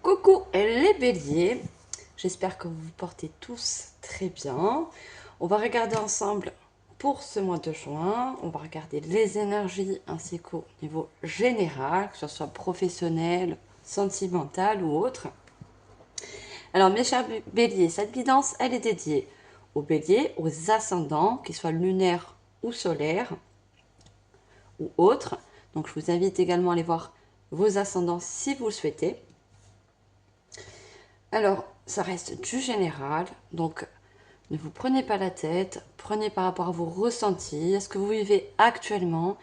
Coucou les béliers, j'espère que vous vous portez tous très bien. On va regarder ensemble pour ce mois de juin, on va regarder les énergies ainsi qu'au niveau général, que ce soit professionnel, sentimental ou autre. Alors mes chers béliers, cette guidance elle est dédiée aux béliers, aux ascendants, qu'ils soient lunaires ou solaires ou autres. Donc je vous invite également à aller voir vos ascendants si vous le souhaitez. Alors, ça reste du général, donc ne vous prenez pas la tête, prenez par rapport à vos ressentis, à ce que vous vivez actuellement,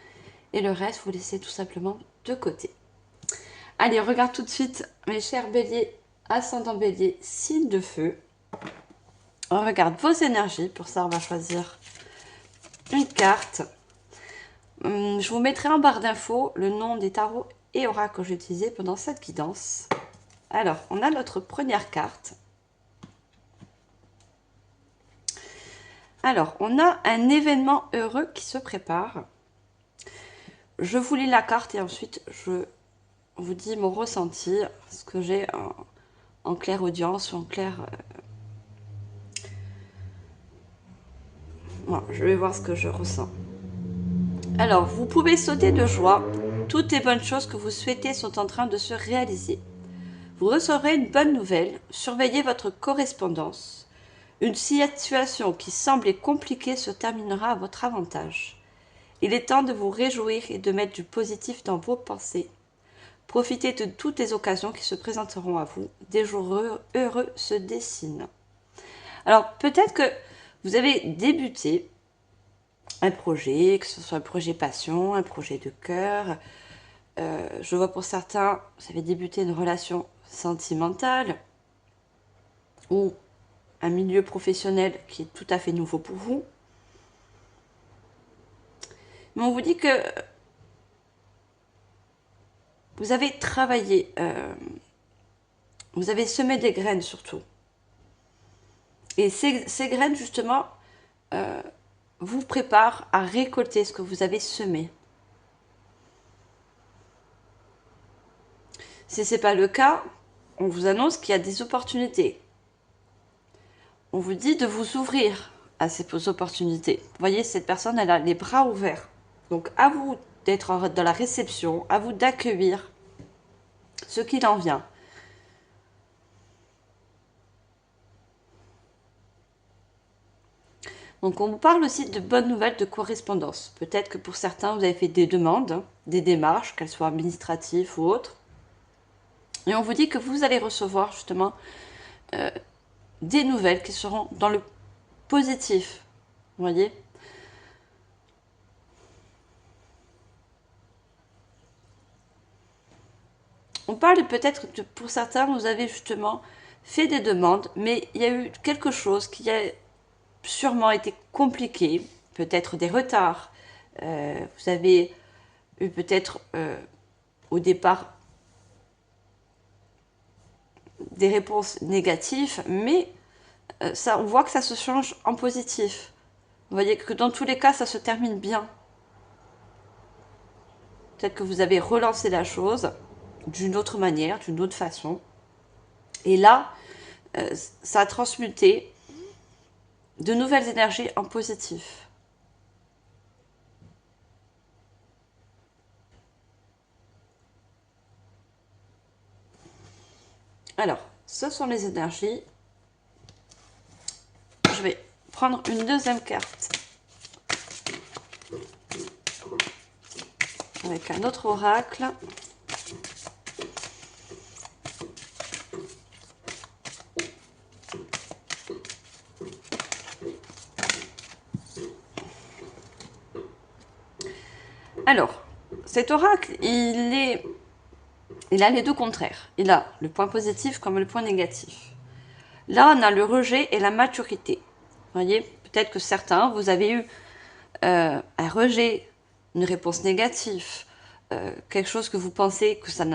et le reste, vous laissez tout simplement de côté. Allez, on regarde tout de suite, mes chers béliers, ascendant bélier, signe de feu. On regarde vos énergies, pour ça on va choisir une carte. Je vous mettrai en barre d'infos le nom des tarots et oracles que j'ai utilisés pendant cette guidance. Alors, on a notre première carte. Alors, on a un événement heureux qui se prépare. Je vous lis la carte et ensuite je vous dis mon ressenti, ce que j'ai en claire audience ou en clair... Bon, je vais voir ce que je ressens. Alors, vous pouvez sauter de joie. Toutes les bonnes choses que vous souhaitez sont en train de se réaliser. Vous recevrez une bonne nouvelle. Surveillez votre correspondance. Une situation qui semblait compliquée se terminera à votre avantage. Il est temps de vous réjouir et de mettre du positif dans vos pensées. Profitez de toutes les occasions qui se présenteront à vous. Des jours heureux se dessinent. Alors, peut-être que vous avez débuté un projet, que ce soit un projet passion, un projet de cœur. Je vois pour certains, vous avez débuté une relation sentimentale ou un milieu professionnel qui est tout à fait nouveau pour vous. Mais on vous dit que vous avez travaillé, vous avez semé des graines surtout. Et ces graines, justement, vous préparent à récolter ce que vous avez semé. Si ce n'est pas le cas, on vous annonce qu'il y a des opportunités. On vous dit de vous ouvrir à ces opportunités. Vous voyez, cette personne, elle a les bras ouverts. Donc, à vous d'être dans la réception, à vous d'accueillir ce qu'il en vient. Donc, on vous parle aussi de bonnes nouvelles de correspondance. Peut-être que pour certains, vous avez fait des demandes, des démarches, qu'elles soient administratives ou autres. Et on vous dit que vous allez recevoir justement des nouvelles qui seront dans le positif. Vous voyez ? On parle peut-être que pour certains, vous avez justement fait des demandes, mais il y a eu quelque chose qui a sûrement été compliqué, peut-être des retards. Vous avez eu peut-être au départ des réponses négatives, mais ça, on voit que ça se change en positif. Vous voyez que dans tous les cas, ça se termine bien. Peut-être que vous avez relancé la chose d'une autre manière, d'une autre façon. Et là, ça a transmuté de nouvelles énergies en positif. Alors, ce sont les énergies. Je vais prendre une deuxième carte avec un autre oracle. Alors, cet oracle, il a les deux contraires. Il a le point positif comme le point négatif. Là, on a le rejet et la maturité. Vous voyez, peut-être que certains, vous avez eu un rejet, une réponse négative, quelque chose que vous pensez que ça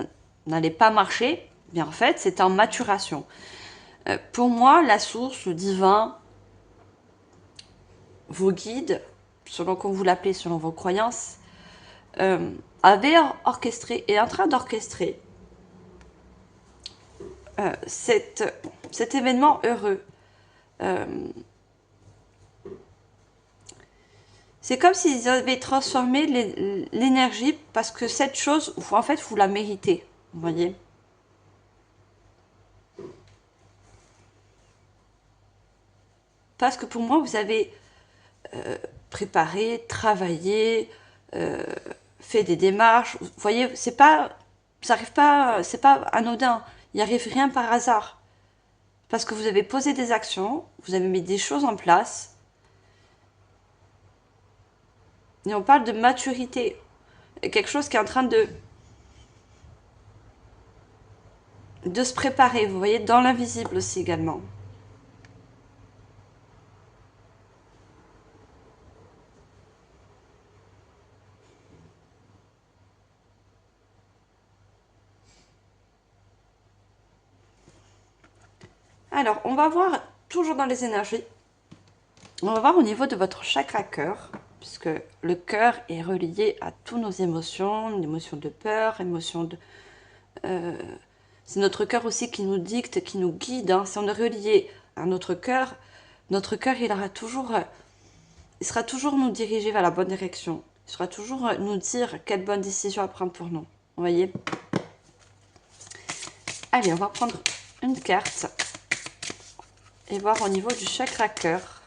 n'allait pas marcher. Bien en fait, c'est en maturation. Pour moi, la source, le divin, vos guides, selon comme vous l'appelez, selon vos croyances, avait orchestré, est en train d'orchestrer cet événement heureux. C'est comme s'ils avaient transformé l'énergie parce que cette chose, en fait, vous la méritez. Vous voyez? Parce que pour moi, vous avez préparé, travaillé, fait des démarches. Vous voyez, c'est pas, ça arrive pas, c'est pas anodin. Il n'y arrive rien par hasard. Parce que vous avez posé des actions, vous avez mis des choses en place. Et on parle de maturité. Quelque chose qui est en train de se préparer, vous voyez, dans l'invisible aussi également. Alors, on va voir, toujours dans les énergies, on va voir au niveau de votre chakra cœur, puisque le cœur est relié à toutes nos émotions, l'émotion de peur, émotion de... c'est notre cœur aussi qui nous dicte, qui nous guide. Hein. Si on est relié à notre cœur, il sera toujours nous diriger vers la bonne direction. Il sera toujours nous dire quelle bonne décision à prendre pour nous. Vous voyez? Allez, on va prendre une carte et voir au niveau du chakra cœur.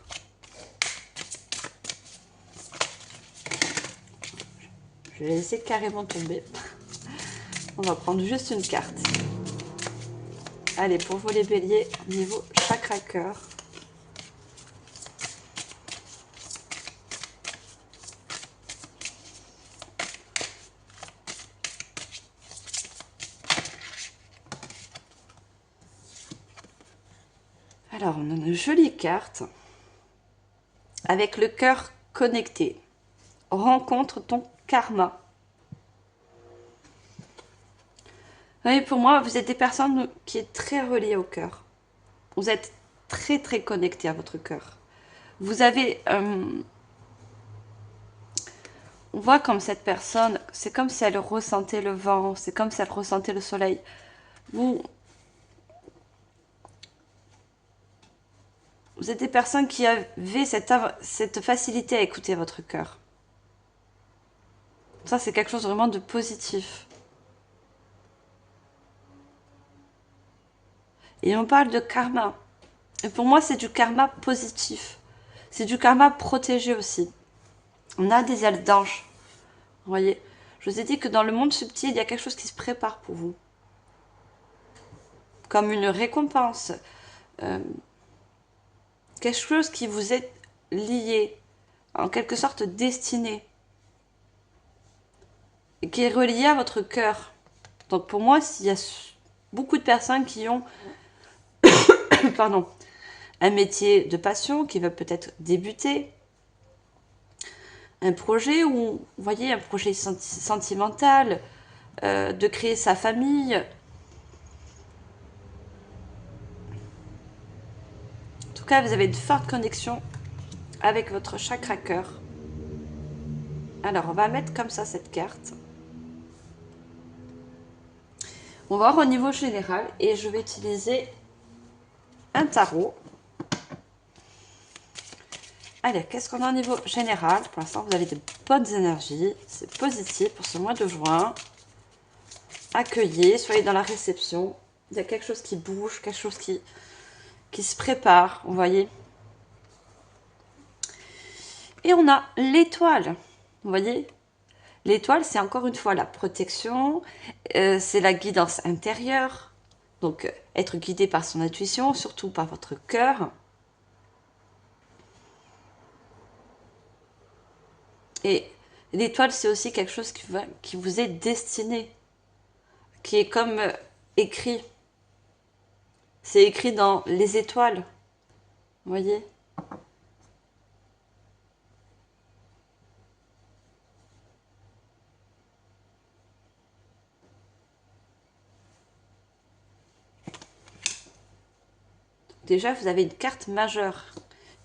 Je vais laisser carrément tomber. On va prendre juste une carte. Allez, pour vous les béliers, niveau chakra cœur. Alors, on a une jolie carte avec le cœur connecté. Rencontre ton karma. Oui, pour moi, vous êtes des personnes qui sont très reliées au cœur. Vous êtes très très connectés à votre cœur. Vous avez... on voit comme cette personne, c'est comme si elle ressentait le vent, c'est comme si elle ressentait le soleil. Vous êtes des personnes qui avaient cette facilité à écouter votre cœur. Ça, c'est quelque chose vraiment de positif. Et on parle de karma. Et pour moi, c'est du karma positif. C'est du karma protégé aussi. On a des ailes d'ange. Vous voyez, je vous ai dit que dans le monde subtil, il y a quelque chose qui se prépare pour vous. Comme une récompense. Quelque chose qui vous est lié. En quelque sorte destiné. Et qui est relié à votre cœur. Donc pour moi, il y a beaucoup de personnes qui ont pardon, un métier de passion, qui veulent peut-être débuter. Un projet où, vous voyez, un projet sentimental, de créer sa famille. En tout cas, vous avez une forte connexion avec votre chakra cœur. Alors, on va mettre comme ça cette carte. On va voir au niveau général et je vais utiliser un tarot. Allez, qu'est-ce qu'on a au niveau général? Pour l'instant, vous avez de bonnes énergies. C'est positif pour ce mois de juin. Accueillez, soyez dans la réception. Il y a quelque chose qui bouge, quelque chose qui se prépare, vous voyez. Et on a l'étoile, vous voyez. L'étoile, c'est encore une fois la protection, c'est la guidance intérieure. Donc, être guidé par son intuition, surtout par votre cœur. Et l'étoile, c'est aussi quelque chose qui vous est destiné, qui est comme écrit. C'est écrit dans les étoiles, vous voyez. Déjà, vous avez une carte majeure.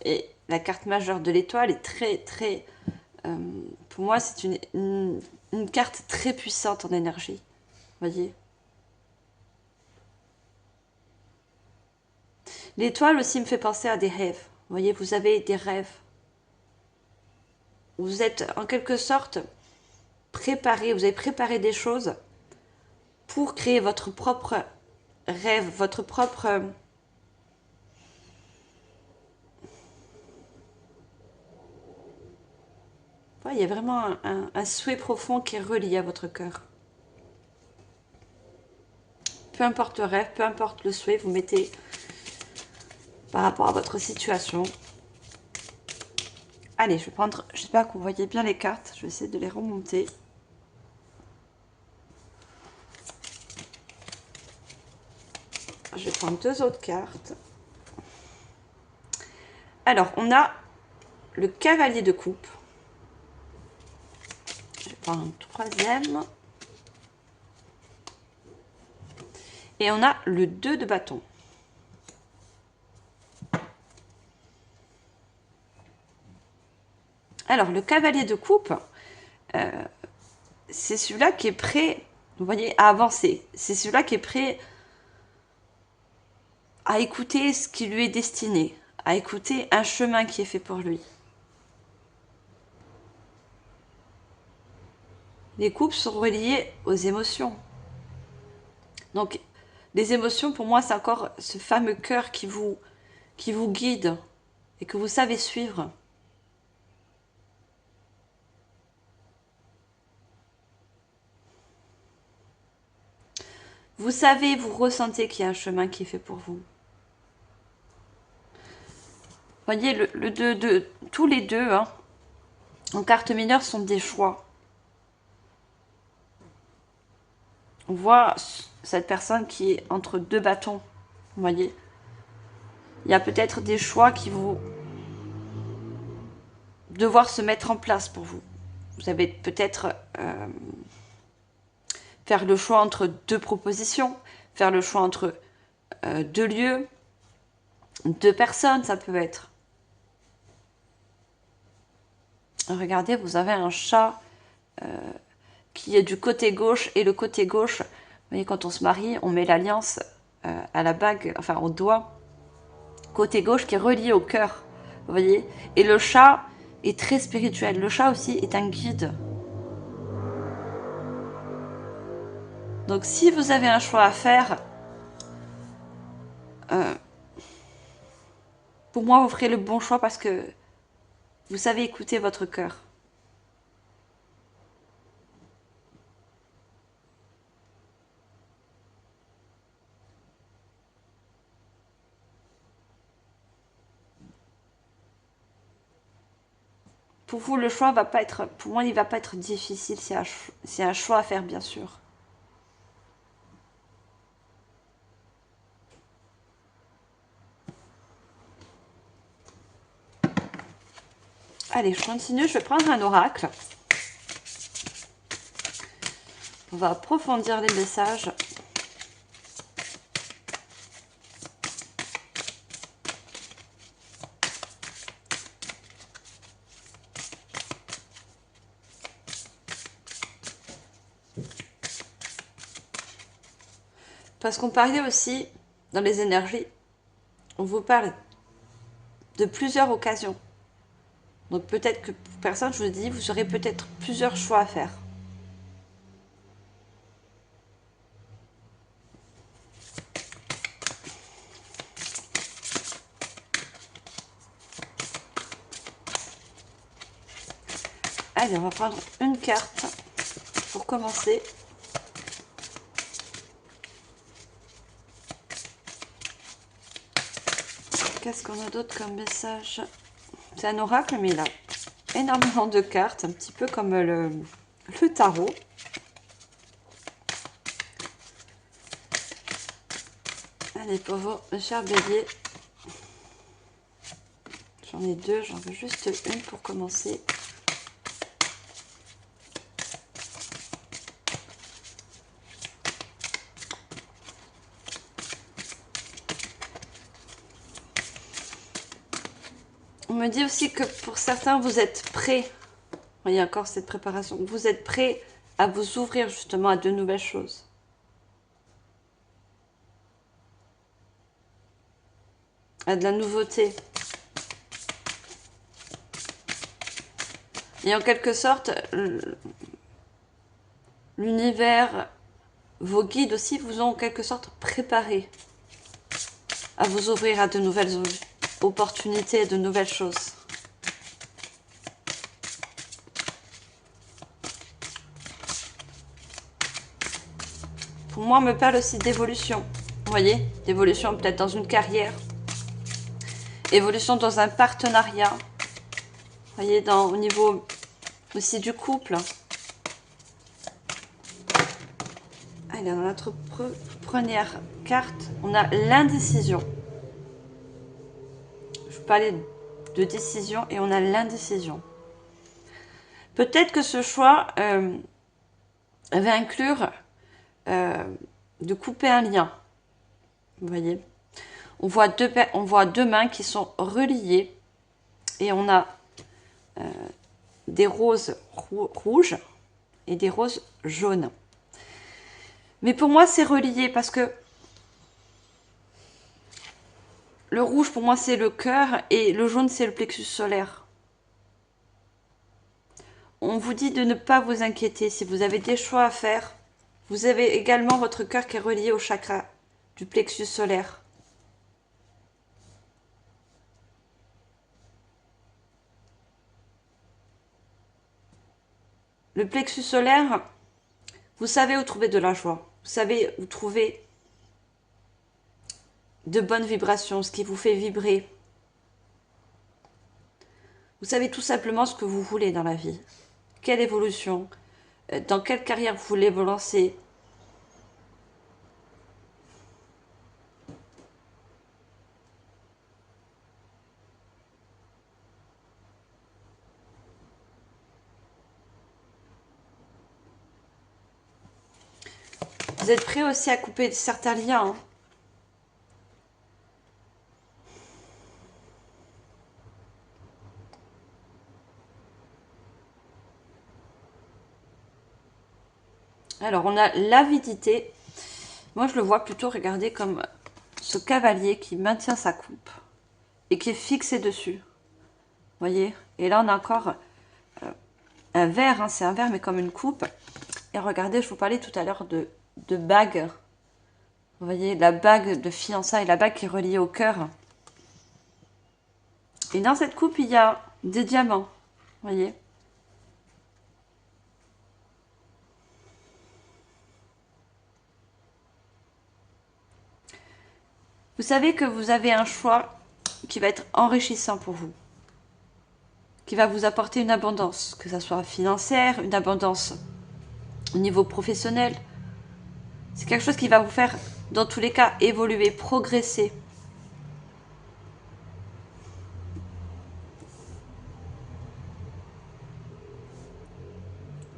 Et la carte majeure de l'étoile est très, très... pour moi, c'est une carte très puissante en énergie. Vous voyez? L'étoile aussi me fait penser à des rêves. Vous voyez, vous avez des rêves. Vous êtes en quelque sorte préparé, vous avez préparé des choses pour créer votre propre rêve, votre propre... Ouais, il y a vraiment un souhait profond qui est relié à votre cœur. Peu importe le rêve, peu importe le souhait, vous mettez par rapport à votre situation. Allez, je vais prendre, j'espère que vous voyez bien les cartes, je vais essayer de les remonter. Je vais prendre 2 autres cartes. Alors, on a le cavalier de coupe. Je vais prendre un 3e. Et on a le 2 de bâton. Alors, le cavalier de coupe, c'est celui-là qui est prêt, vous voyez, à avancer. C'est celui-là qui est prêt à écouter ce qui lui est destiné, à écouter un chemin qui est fait pour lui. Les coupes sont reliées aux émotions. Donc, les émotions, pour moi, c'est encore ce fameux cœur qui vous guide et que vous savez suivre. Vous savez, vous ressentez qu'il y a un chemin qui est fait pour vous. Vous voyez, tous les deux, hein, en carte mineure, sont des choix. On voit cette personne qui est entre 2 bâtons. Vous voyez, il y a peut-être des choix qui vont devoir se mettre en place pour vous. Vous avez peut-être faire le choix entre 2 propositions, faire le choix entre 2 lieux, 2 personnes, ça peut être. Regardez, vous avez un chat qui est du côté gauche, et le côté gauche, vous voyez, quand on se marie, on met l'alliance à la bague, enfin au doigt, côté gauche qui est relié au cœur, vous voyez. Et le chat est très spirituel, le chat aussi est un guide. Donc si vous avez un choix à faire, pour moi vous ferez le bon choix parce que vous savez écouter votre cœur. Pour vous, le choix va pas être, pour moi, il va pas être difficile. C'est un choix à faire, bien sûr. Allez, je continue. Je vais prendre un oracle. On va approfondir les messages. Parce qu'on parlait aussi, dans les énergies, on vous parle de plusieurs occasions. Donc peut-être que pour personne, je vous dis, vous aurez peut-être plusieurs choix à faire. Allez, on va prendre une carte pour commencer. Qu'est-ce qu'on a d'autre comme message? C'est un oracle, mais il a énormément de cartes, un petit peu comme le tarot. Allez, pour vous, mes chers béliers. J'en ai 2, j'en veux juste une pour commencer. On me dit aussi que pour certains, vous êtes prêts. Il y a encore cette préparation. Vous êtes prêts à vous ouvrir justement à de nouvelles choses. de la nouveauté. Et en quelque sorte, l'univers, vos guides aussi vous ont en quelque sorte préparé à vous ouvrir à de nouvelles opportunités, de nouvelles choses. Pour moi, on me parle aussi d'évolution. Vous voyez, d'évolution peut-être dans une carrière, évolution dans un partenariat. Vous voyez, au niveau aussi du couple. Allez, dans notre première carte, on a l'indécision. Je vous parlais de décision et on a l'indécision. Peut-être que ce choix va inclure de couper un lien. Vous voyez, on voit deux mains qui sont reliées et on a des roses rouges et des roses jaunes. Mais pour moi, c'est relié parce que le rouge, pour moi, c'est le cœur et le jaune, c'est le plexus solaire. On vous dit de ne pas vous inquiéter. Si vous avez des choix à faire, vous avez également votre cœur qui est relié au chakra du plexus solaire. Le plexus solaire, vous savez où trouver de la joie. Vous savez où trouver de bonnes vibrations, ce qui vous fait vibrer. Vous savez tout simplement ce que vous voulez dans la vie. Quelle évolution, dans quelle carrière vous voulez vous lancer. Vous êtes prêt aussi à couper certains liens. Hein. Alors, on a l'avidité. Moi, je le vois plutôt, regardez, comme ce cavalier qui maintient sa coupe et qui est fixé dessus. Vous voyez? Et là, on a encore un verre. Hein, c'est un verre, mais comme une coupe. Et regardez, je vous parlais tout à l'heure de bague. Vous voyez, la bague de fiançailles, la bague qui est reliée au cœur. Et dans cette coupe, il y a des diamants. Vous voyez? Vous savez que vous avez un choix qui va être enrichissant pour vous, qui va vous apporter une abondance, que ce soit financière, une abondance au niveau professionnel. C'est quelque chose qui va vous faire, dans tous les cas, évoluer, progresser.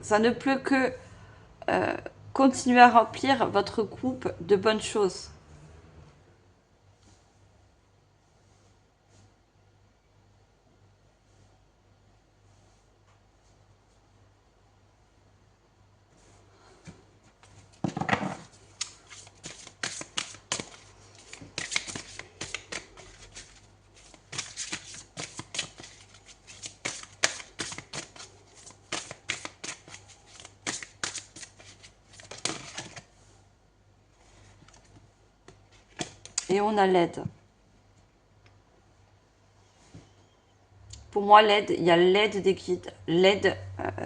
Ça ne peut que continuer à remplir votre coupe de bonnes choses. Et on a l'aide. Pour moi, l'aide, il y a l'aide des guides, l'aide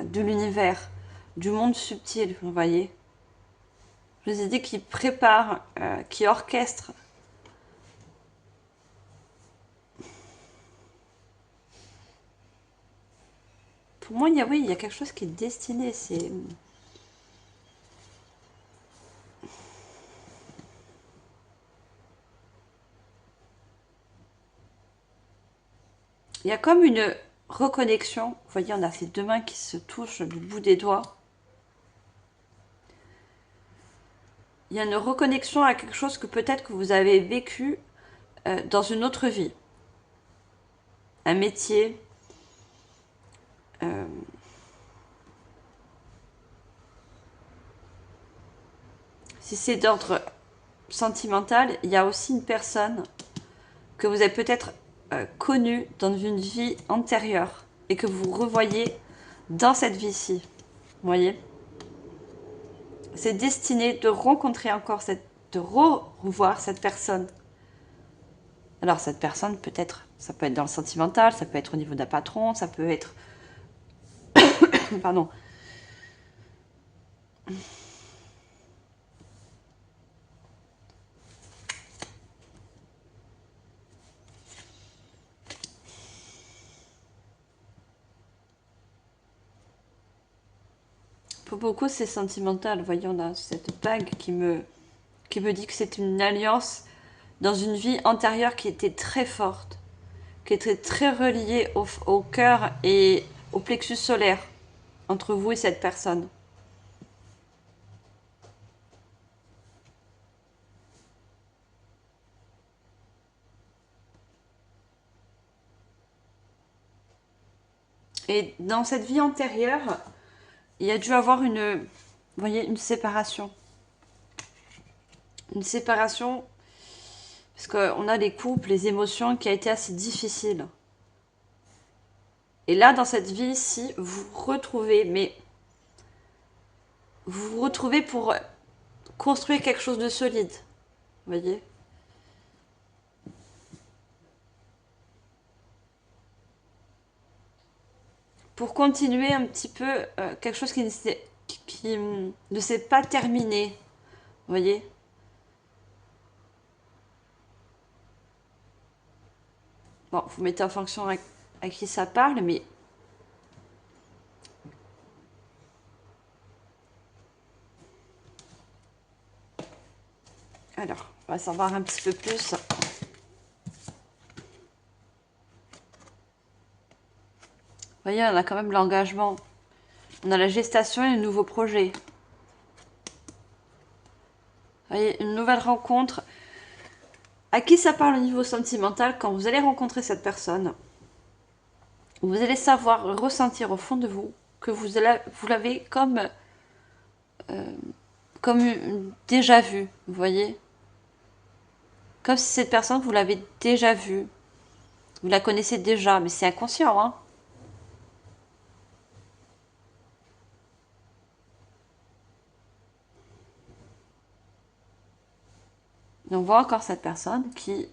de l'univers, du monde subtil, vous voyez. Je vous ai dit qui prépare, qui orchestre. Pour moi, oui, il y a quelque chose qui est destiné. C'est... Il y a comme une reconnexion. Vous voyez, on a ces deux mains qui se touchent du bout des doigts. Il y a une reconnexion à quelque chose que peut-être que vous avez vécu dans une autre vie. Un métier. Si c'est d'ordre sentimental, il y a aussi une personne que vous avez peut-être connu dans une vie antérieure et que vous revoyez dans cette vie-ci. Vous voyez? C'est destiné de rencontrer encore de revoir cette personne. Alors cette personne peut-être, ça peut être dans le sentimental, ça peut être au niveau d'un patron, ça peut être, pardon. Pour beaucoup c'est sentimental. Voyons, on a cette bague qui me dit que c'est une alliance dans une vie antérieure qui était très forte, qui était très reliée au cœur et au plexus solaire entre vous et cette personne. Et dans cette vie antérieure, il y a dû avoir vous voyez, une séparation. Une séparation, parce qu'on a les couples, les émotions qui a été assez difficile. Et là, dans cette vie-ci, vous vous retrouvez, mais vous vous retrouvez pour construire quelque chose de solide. Vous voyez? Pour continuer un petit peu quelque chose qui ne s'est pas terminé. Vous voyez? Bon, vous mettez en fonction à qui ça parle, mais alors, on va savoir un petit peu plus. Vous voyez, on a quand même l'engagement. On a la gestation et le nouveau projet. Vous voyez, une nouvelle rencontre. À qui ça parle au niveau sentimental quand vous allez rencontrer cette personne? Vous allez savoir ressentir au fond de vous que vous l'avez déjà vu, vous voyez? Comme si cette personne, vous l'avez déjà vue. Vous la connaissez déjà, mais c'est inconscient, hein? Et on voit encore cette personne qui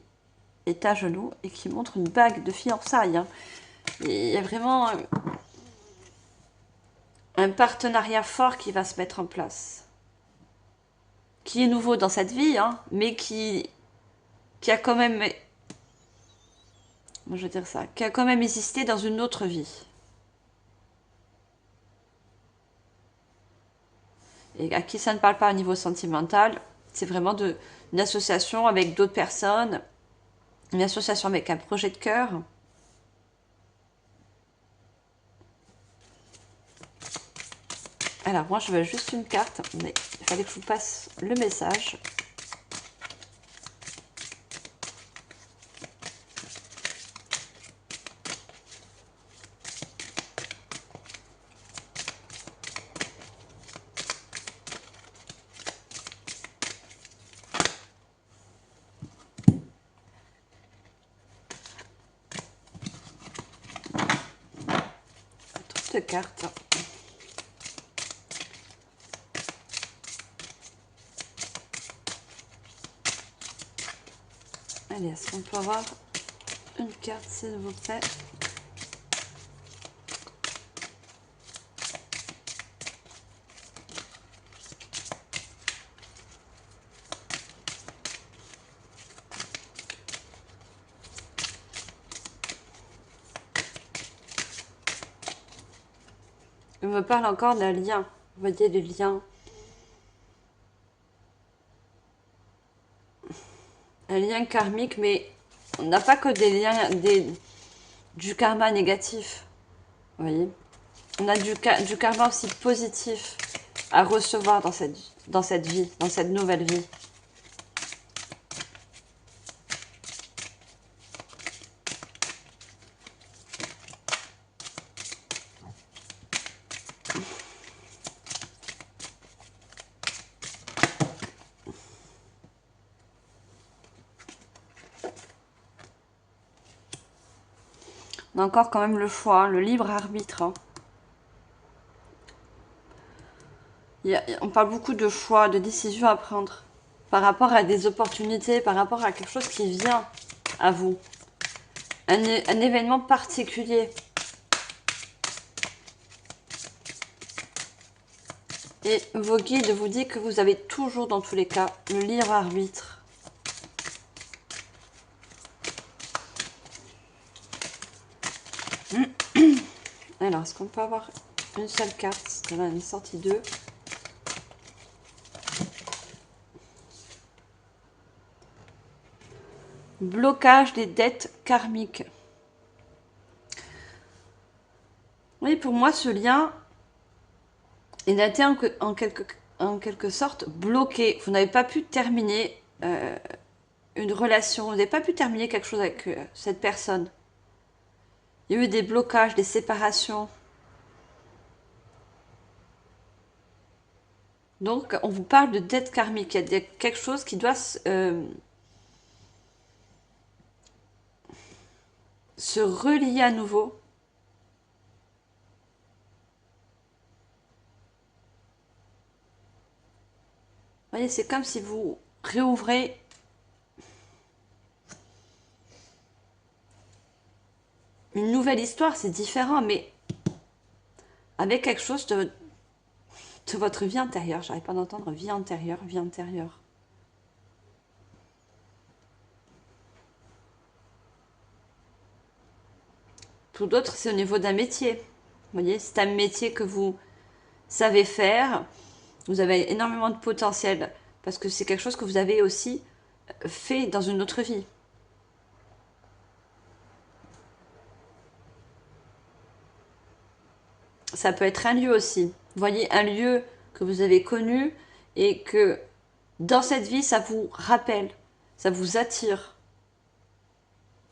est à genoux et qui montre une bague de fiançailles, hein. Et il y a vraiment un partenariat fort qui va se mettre en place. Qui est nouveau dans cette vie, hein, mais qui a quand même, je veux dire ça, qui a quand même existé dans une autre vie. Et à qui ça ne parle pas au niveau sentimental, c'est vraiment une association avec d'autres personnes, une association avec un projet de cœur. Alors moi je veux juste une carte, mais il fallait que je vous passe le message. Toute carte. Allez, est-ce qu'on peut avoir une carte s'il vous plaît? Il me parle encore d'un lien. Vous voyez les liens. Un lien karmique, mais on n'a pas que des liens, du karma négatif. Vous voyez? On a du karma aussi positif à recevoir dans cette vie, dans cette nouvelle vie. On a encore quand même le choix, le libre arbitre. Hein. On parle beaucoup de choix, de décisions à prendre par rapport à des opportunités, par rapport à quelque chose qui vient à vous. Un événement particulier. Et vos guides vous disent que vous avez toujours, dans tous les cas, le libre arbitre. Alors, est-ce qu'on peut avoir une seule carte? Parce que là, on est sorti deux. Blocage des dettes karmiques. Oui, pour moi, ce lien, il a été en quelque sorte bloqué. Vous n'avez pas pu terminer une relation, vous n'avez pas pu terminer quelque chose avec cette personne. Il y a eu des blocages, des séparations. Donc, on vous parle de dette karmique. Il y a quelque chose qui doit se relier à nouveau. Vous voyez, c'est comme si vous réouvrez une nouvelle histoire. C'est différent, mais avec quelque chose de votre vie intérieure. J'arrive pas d'entendre vie antérieure, vie antérieure. Tout d'autre, c'est au niveau d'un métier. Vous voyez, c'est un métier que vous savez faire. Vous avez énormément de potentiel parce que c'est quelque chose que vous avez aussi fait dans une autre vie. Ça peut être un lieu aussi. Vous voyez, un lieu que vous avez connu et que dans cette vie, ça vous rappelle, ça vous attire.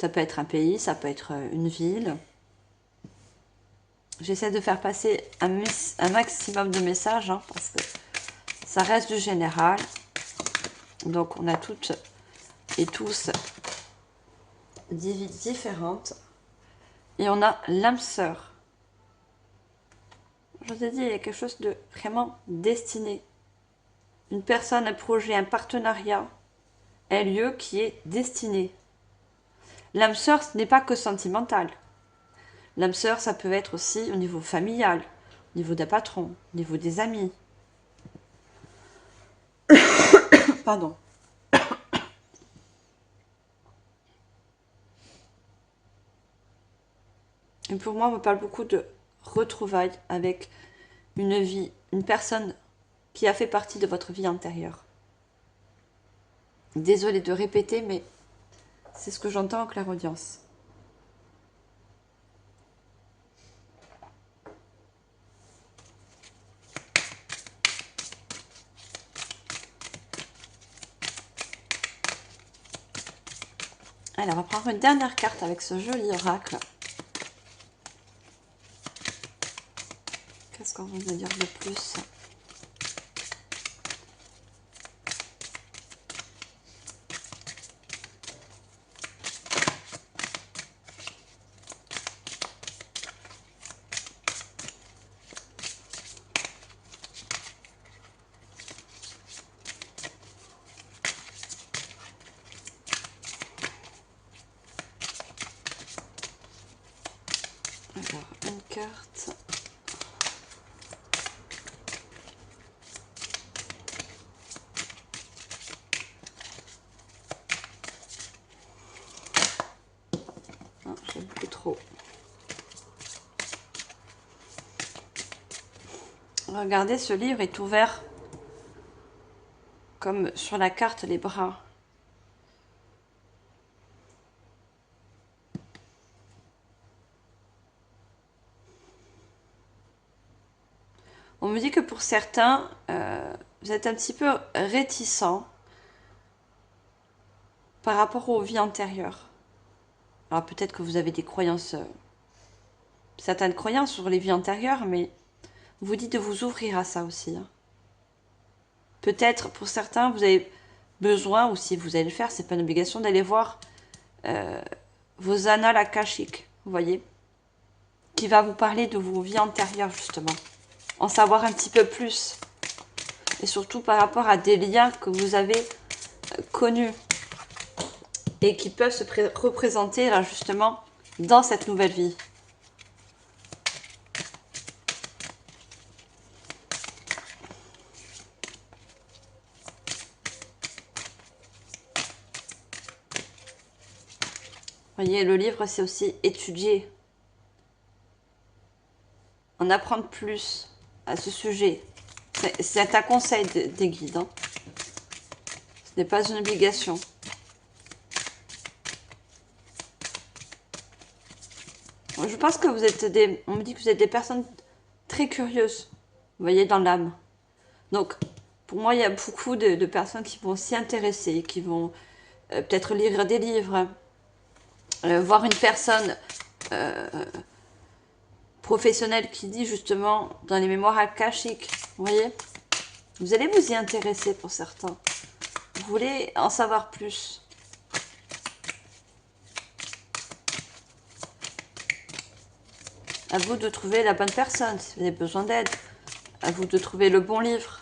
Ça peut être un pays, ça peut être une ville. J'essaie de faire passer un maximum de messages hein, parce que ça reste du général. Donc on a toutes et tous des vies différentes. Et on a l'âme sœur. Je vous ai dit, il y a quelque chose de vraiment destiné. Une personne, un projet, un partenariat, un lieu qui est destiné. L'âme sœur, ce n'est pas que sentimental. L'âme sœur, ça peut être aussi au niveau familial, au niveau d'un patron, au niveau des amis. Pardon. Et pour moi, on me parle beaucoup de retrouvailles avec une vie, une personne qui a fait partie de votre vie antérieure. Désolée de répéter, mais c'est ce que j'entends en clairaudience. Allez, on va prendre une dernière carte avec ce joli oracle. Qu'est-ce qu'on va me dire de plus ? Alors, une carte. Ah, j'ai beaucoup trop. Regardez, ce livre est ouvert comme sur la carte les bras. On me dit que pour certains, vous êtes un petit peu réticents par rapport aux vies antérieures. Alors peut-être que vous avez des croyances, certaines croyances sur les vies antérieures, mais vous dites de vous ouvrir à ça aussi. Hein. Peut-être pour certains, vous avez besoin, ou si vous allez le faire, c'est pas une obligation, d'aller voir vos annales akashiques, vous voyez, qui va vous parler de vos vies antérieures, justement. En savoir un petit peu plus. Et surtout par rapport à des liens que vous avez connus. Et qui peuvent se représenter, là, justement, dans cette nouvelle vie. Vous voyez, le livre, c'est aussi étudier. En apprendre plus à ce sujet. C'est un conseil des guides. Hein. Ce n'est pas une obligation. Je pense que vous êtes des... On me dit que vous êtes des personnes très curieuses. Vous voyez, dans l'âme. Donc, pour moi, il y a beaucoup de personnes qui vont s'y intéresser, qui vont peut-être lire des livres, voir une personne professionnelle qui dit justement dans les mémoires akashiques, vous voyez, vous allez vous y intéresser pour certains. Vous voulez en savoir plus. À vous de trouver la bonne personne si vous avez besoin d'aide. À vous de trouver le bon livre.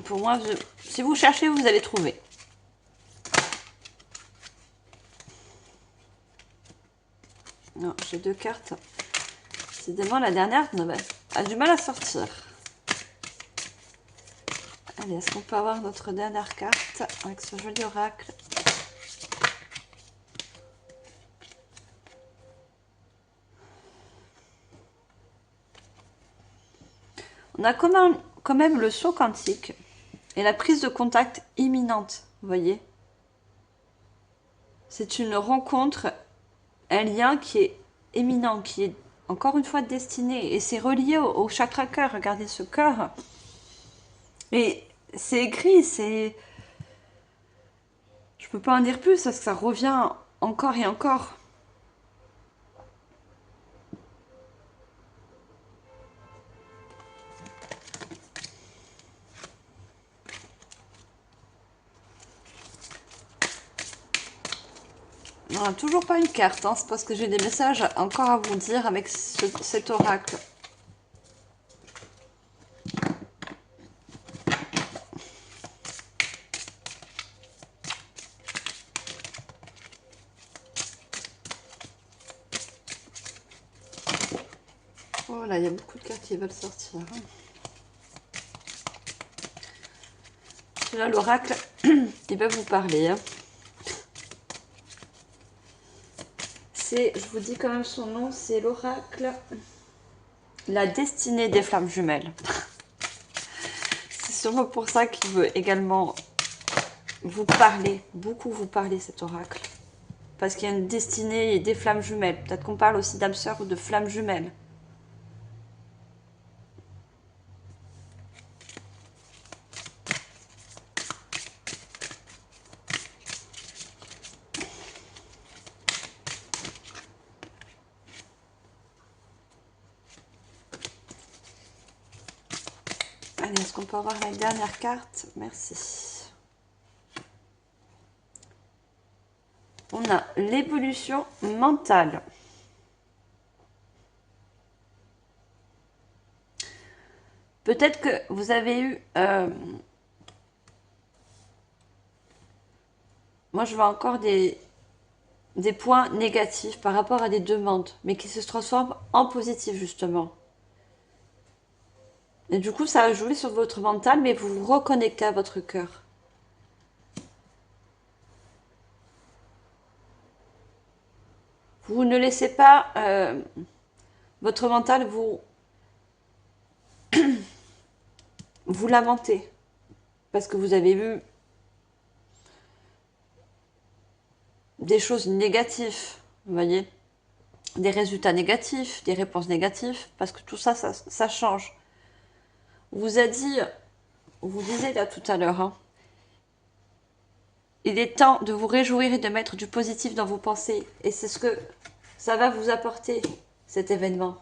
Pour moi, si vous cherchez, vous allez trouver. Non, j'ai 2 cartes. Décidément, la dernière a du mal à sortir. Allez, est-ce qu'on peut avoir notre dernière carte avec ce joli oracle? On a quand même le saut quantique et la prise de contact imminente, vous voyez. C'est une rencontre, un lien qui est éminent, qui est encore une fois destiné. Et c'est relié au chakra cœur. Regardez ce cœur. Et c'est écrit, c'est... Je peux pas en dire plus parce que ça revient encore et encore. On n'a toujours pas une carte, hein. C'est parce que j'ai des messages encore à vous dire avec cet oracle. Oh là, il y a beaucoup de cartes qui veulent sortir. Là, l'oracle, il va vous parler. Hein. Je vous dis quand même son nom, c'est l'oracle La destinée des flammes jumelles. C'est sûrement pour ça qu'il veut également vous parler, beaucoup vous parler cet oracle. Parce qu'il y a une destinée et des flammes jumelles. Peut-être qu'on parle aussi d'âme sœur ou de flammes jumelles. Allez, est-ce qu'on peut avoir la dernière carte? Merci. On a l'évolution mentale. Peut-être que vous avez eu... moi, je vois encore des points négatifs par rapport à des demandes, mais qui se transforment en positifs, justement. Et du coup, ça a joué sur votre mental, mais vous vous reconnectez à votre cœur. Vous ne laissez pas votre mental vous lamenter. Parce que vous avez vu des choses négatives, vous voyez. Des résultats négatifs, des réponses négatives, parce que tout ça, ça change. On vous a dit, on vous disait là tout à l'heure, hein, il est temps de vous réjouir et de mettre du positif dans vos pensées. Et c'est ce que ça va vous apporter, cet événement.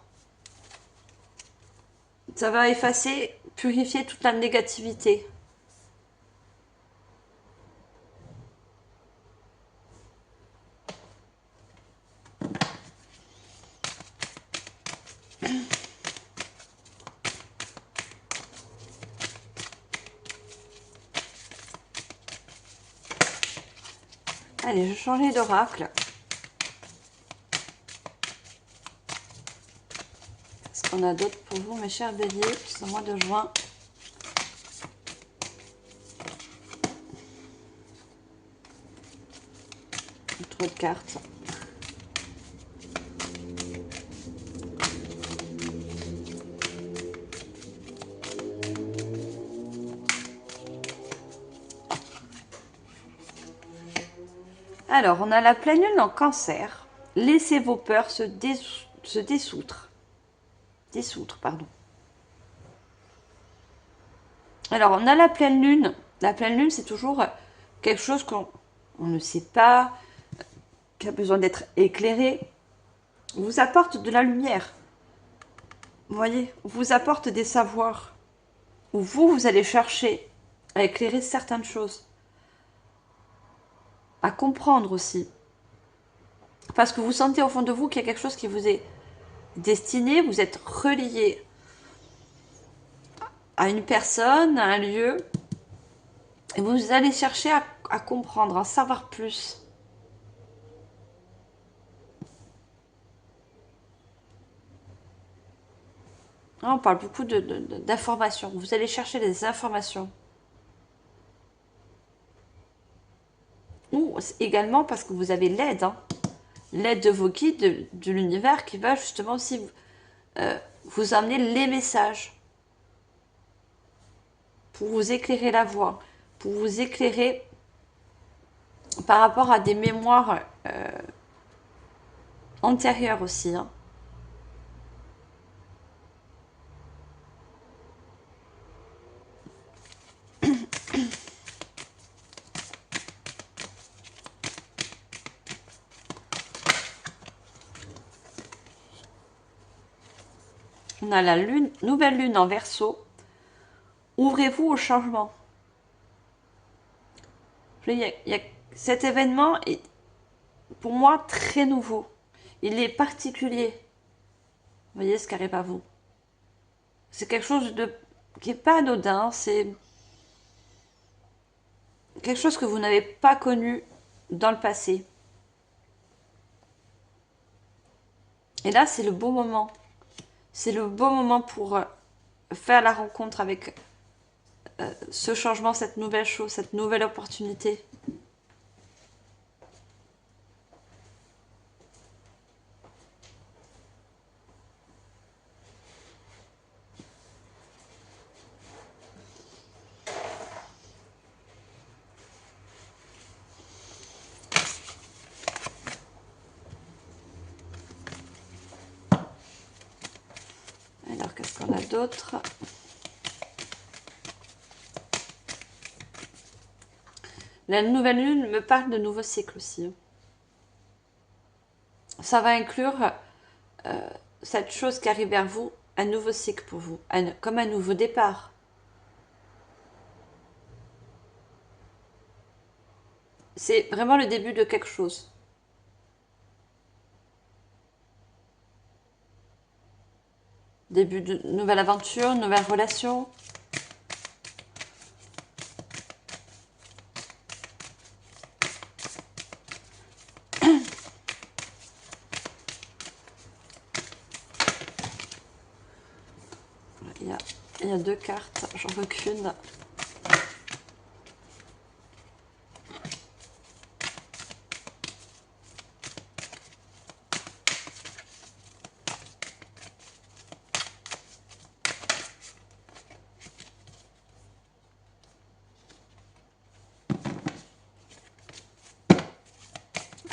Ça va effacer, purifier toute la négativité. Allez, je vais changer d'oracle. Qu'est-ce qu'on a d'autre pour vous, mes chers béliers, ce mois de juin? Trop de cartes. Alors, on a la pleine lune en cancer. Laissez vos peurs se dissoudre. Dissoudre, pardon. Alors, on a la pleine lune. La pleine lune, c'est toujours quelque chose qu'on ne sait pas, qui a besoin d'être éclairé. On vous apporte de la lumière. Vous voyez, on vous apporte des savoirs. Où vous allez chercher à éclairer certaines choses. À comprendre aussi. Parce que vous sentez au fond de vous qu'il y a quelque chose qui vous est destiné, vous êtes relié à une personne, à un lieu, et vous allez chercher à comprendre, à savoir plus. Là, on parle beaucoup d'informations. Vous allez chercher des informations. Ou également parce que vous avez l'aide, hein. L'aide de vos guides, de l'univers qui va justement aussi vous amener les messages pour vous éclairer la voie, pour vous éclairer par rapport à des mémoires antérieures aussi, hein. On a la lune, nouvelle lune en Verseau. Ouvrez-vous au changement. Cet événement est pour moi très nouveau. Il est particulier. Vous voyez ce qui arrive à vous. C'est quelque chose qui n'est pas anodin. C'est quelque chose que vous n'avez pas connu dans le passé. Et là, c'est le bon moment. C'est le bon moment pour faire la rencontre avec ce changement, cette nouvelle chose, cette nouvelle opportunité. Alors, qu'est-ce qu'on a d'autre? La nouvelle lune me parle de nouveau cycle aussi. Ça va inclure cette chose qui arrive vers vous, un nouveau cycle pour vous, comme un nouveau départ. C'est vraiment le début de quelque chose. Début de nouvelle aventure, nouvelle relation. Il y a deux cartes, j'en veux qu'une.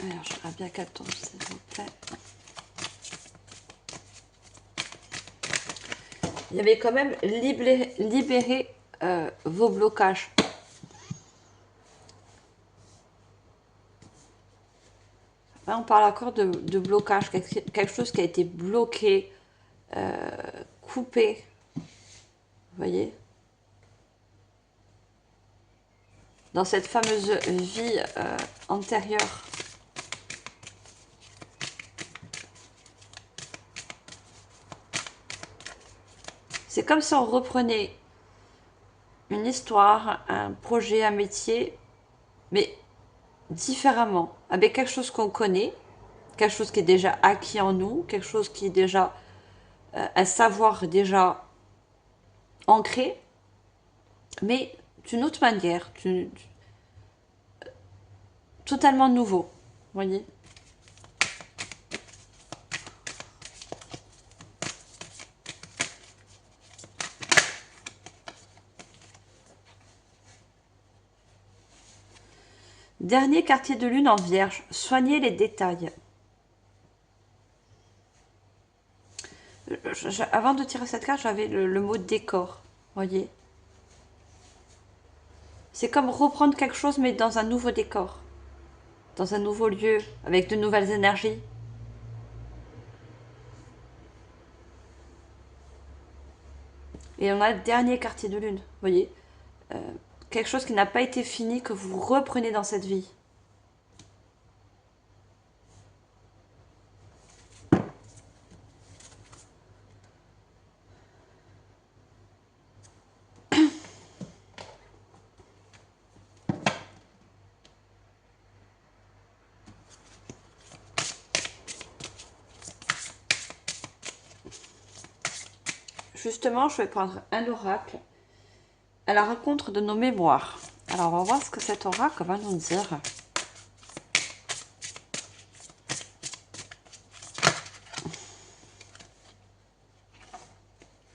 Alors, j'aimerais bien qu'elle tombe, s'il vous plaît. Il y avait quand même libérer vos blocages. Là, on parle encore de blocage, quelque chose qui a été bloqué, coupé. Vous voyez? Dans cette fameuse vie antérieure. C'est comme si on reprenait une histoire, un projet, un métier, mais différemment, avec quelque chose qu'on connaît, quelque chose qui est déjà acquis en nous, quelque chose qui est déjà un savoir déjà ancré, mais d'une autre manière, totalement nouveau, vous voyez. Dernier quartier de lune en vierge, soignez les détails. Avant de tirer cette carte, j'avais le mot décor, voyez. C'est comme reprendre quelque chose mais dans un nouveau décor, dans un nouveau lieu, avec de nouvelles énergies. Et on a le dernier quartier de lune, voyez. Quelque chose qui n'a pas été fini, que vous reprenez dans cette vie. Justement, je vais prendre un oracle à la rencontre de nos mémoires. Alors, on va voir ce que cet oracle va nous dire.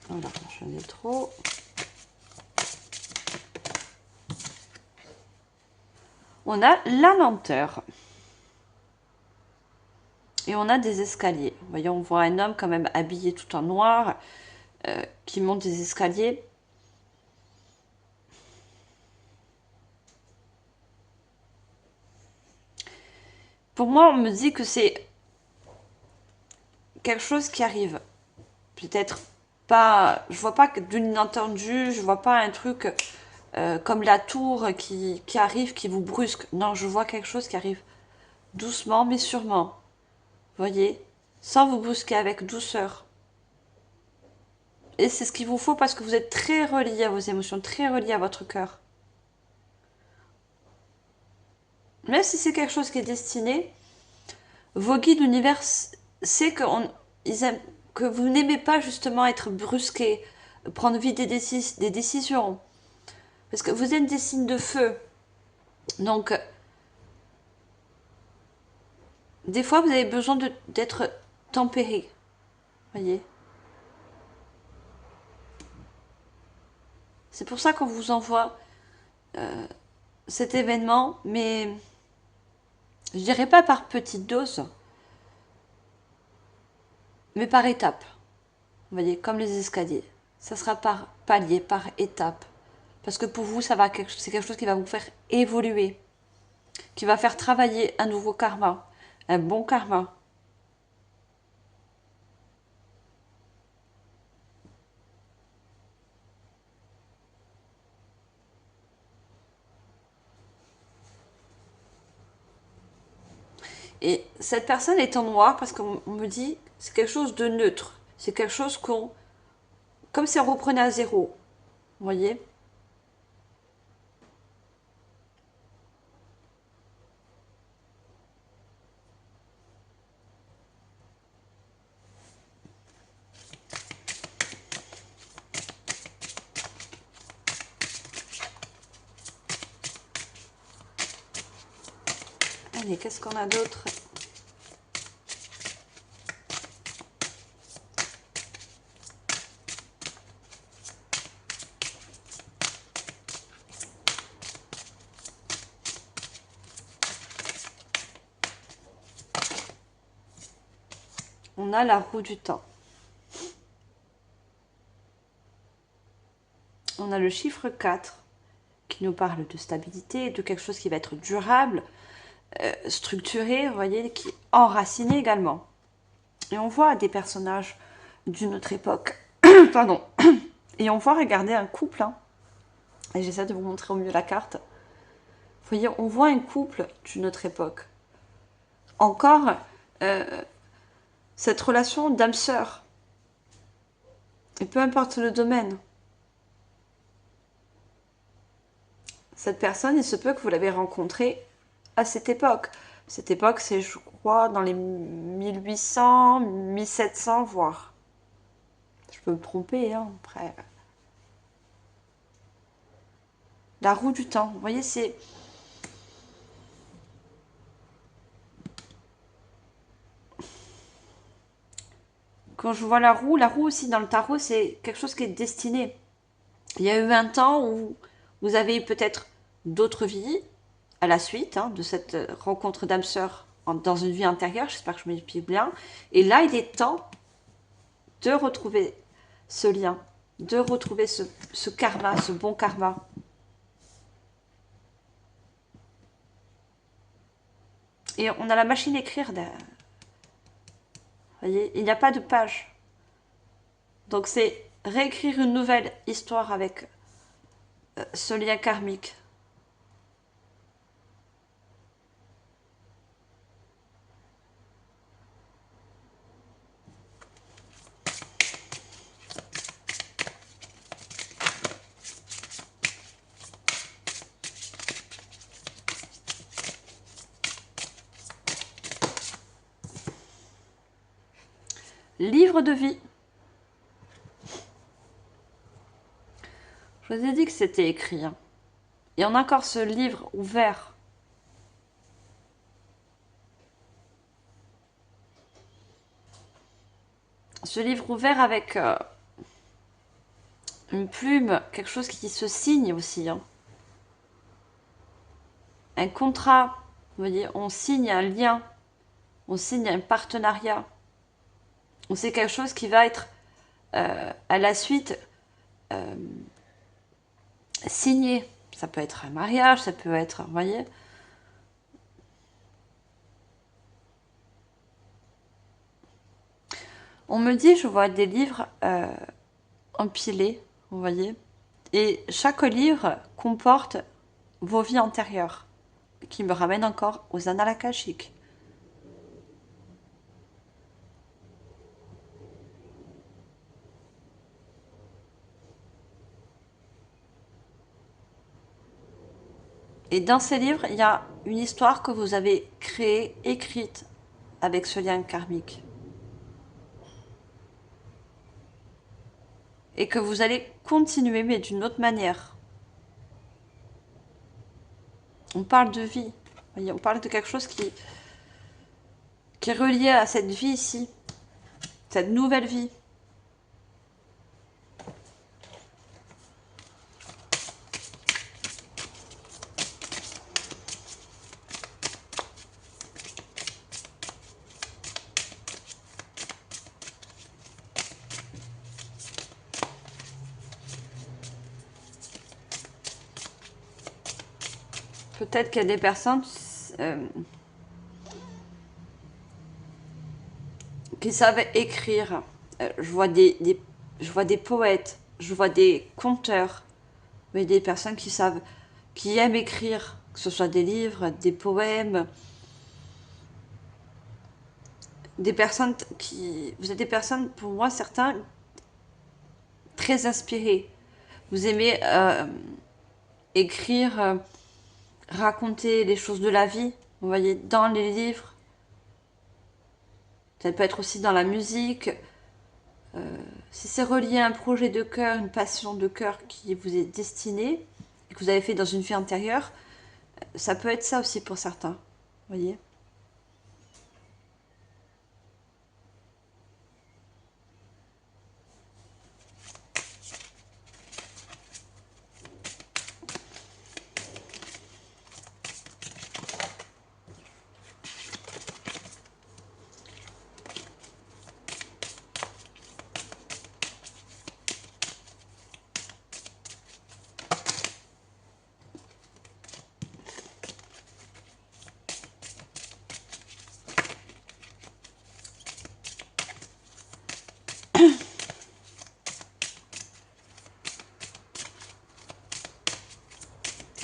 Voilà, j'en ai trop. On a la lenteur. Et on a des escaliers. Vous voyez, on voit un homme quand même habillé tout en noir, qui monte des escaliers. Pour moi, on me dit que c'est quelque chose qui arrive. Peut-être pas, je vois pas d'une inattendue, je vois pas un truc comme la tour qui arrive, qui vous brusque. Non, je vois quelque chose qui arrive doucement mais sûrement. Voyez, sans vous brusquer, avec douceur. Et c'est ce qu'il vous faut parce que vous êtes très relié à vos émotions, très relié à votre cœur. Même si c'est quelque chose qui est destiné, vos guides, l'univers, sait que vous n'aimez pas justement être brusqué, prendre vite des décisions. Parce que vous êtes des signes de feu. Donc, des fois, vous avez besoin d'être tempéré. Voyez. C'est pour ça qu'on vous envoie cet événement, mais je dirais pas par petite dose, mais par étape. Vous voyez, comme les escaliers. Ça sera par palier, par étape. Parce que pour vous, c'est quelque chose qui va vous faire évoluer, qui va faire travailler un nouveau karma, un bon karma. Et cette personne est en noir parce qu'on me dit c'est quelque chose de neutre. C'est quelque chose comme si on reprenait à zéro. Vous voyez? Allez, qu'est-ce qu'on a d'autre? On a la roue du temps. On a le chiffre 4 qui nous parle de stabilité, de quelque chose qui va être durable, structuré, vous voyez, qui est enraciné également. Et on voit des personnages d'une autre époque. Pardon. Et on voit regarder un couple. Hein. Et j'essaie de vous montrer au mieux la carte. Vous voyez, on voit un couple d'une autre époque. Encore cette relation d'âme-sœur. Et peu importe le domaine. Cette personne, il se peut que vous l'avez rencontrée à cette époque. Cette époque, c'est, je crois, dans les 1800, 1700, voire. Je peux me tromper, hein, après. La roue du temps, vous voyez, c'est... Quand je vois la roue aussi dans le tarot, c'est quelque chose qui est destiné. Il y a eu un temps où vous avez peut-être d'autres vies à la suite hein, de cette rencontre d'âme sœur dans une vie intérieure, j'espère que je m'explique bien. Et là, il est temps de retrouver ce lien, de retrouver ce karma, ce bon karma. Et on a la machine à écrire derrière. Vous voyez, il n'y a pas de page. Donc c'est réécrire une nouvelle histoire avec ce lien karmique. Livre de vie. Je vous ai dit que c'était écrit. Hein. Et on a encore ce livre ouvert. Ce livre ouvert avec une plume, quelque chose qui se signe aussi. Hein. Un contrat. Vous voyez, on signe un lien. On signe un partenariat. C'est quelque chose qui va être à la suite signé. Ça peut être un mariage, ça peut être, vous voyez. On me dit, je vois des livres empilés, vous voyez. Et chaque livre comporte vos vies antérieures, qui me ramènent encore aux annales akashiques. Et dans ces livres, il y a une histoire que vous avez créée, écrite, avec ce lien karmique. Et que vous allez continuer, mais d'une autre manière. On parle de vie. On parle de quelque chose qui est relié à cette vie ici. Cette nouvelle vie. Peut-être qu'il y a des personnes qui savent écrire. Je vois je vois des poètes, je vois des conteurs, mais des personnes qui aiment écrire, que ce soit des livres, des poèmes, des personnes vous êtes des personnes, pour moi, certains, très inspirés. Vous aimez écrire, raconter les choses de la vie, vous voyez, dans les livres. Ça peut être aussi dans la musique. Si c'est relié à un projet de cœur, une passion de cœur qui vous est destinée, et que vous avez fait dans une vie antérieure, ça peut être ça aussi pour certains, vous voyez.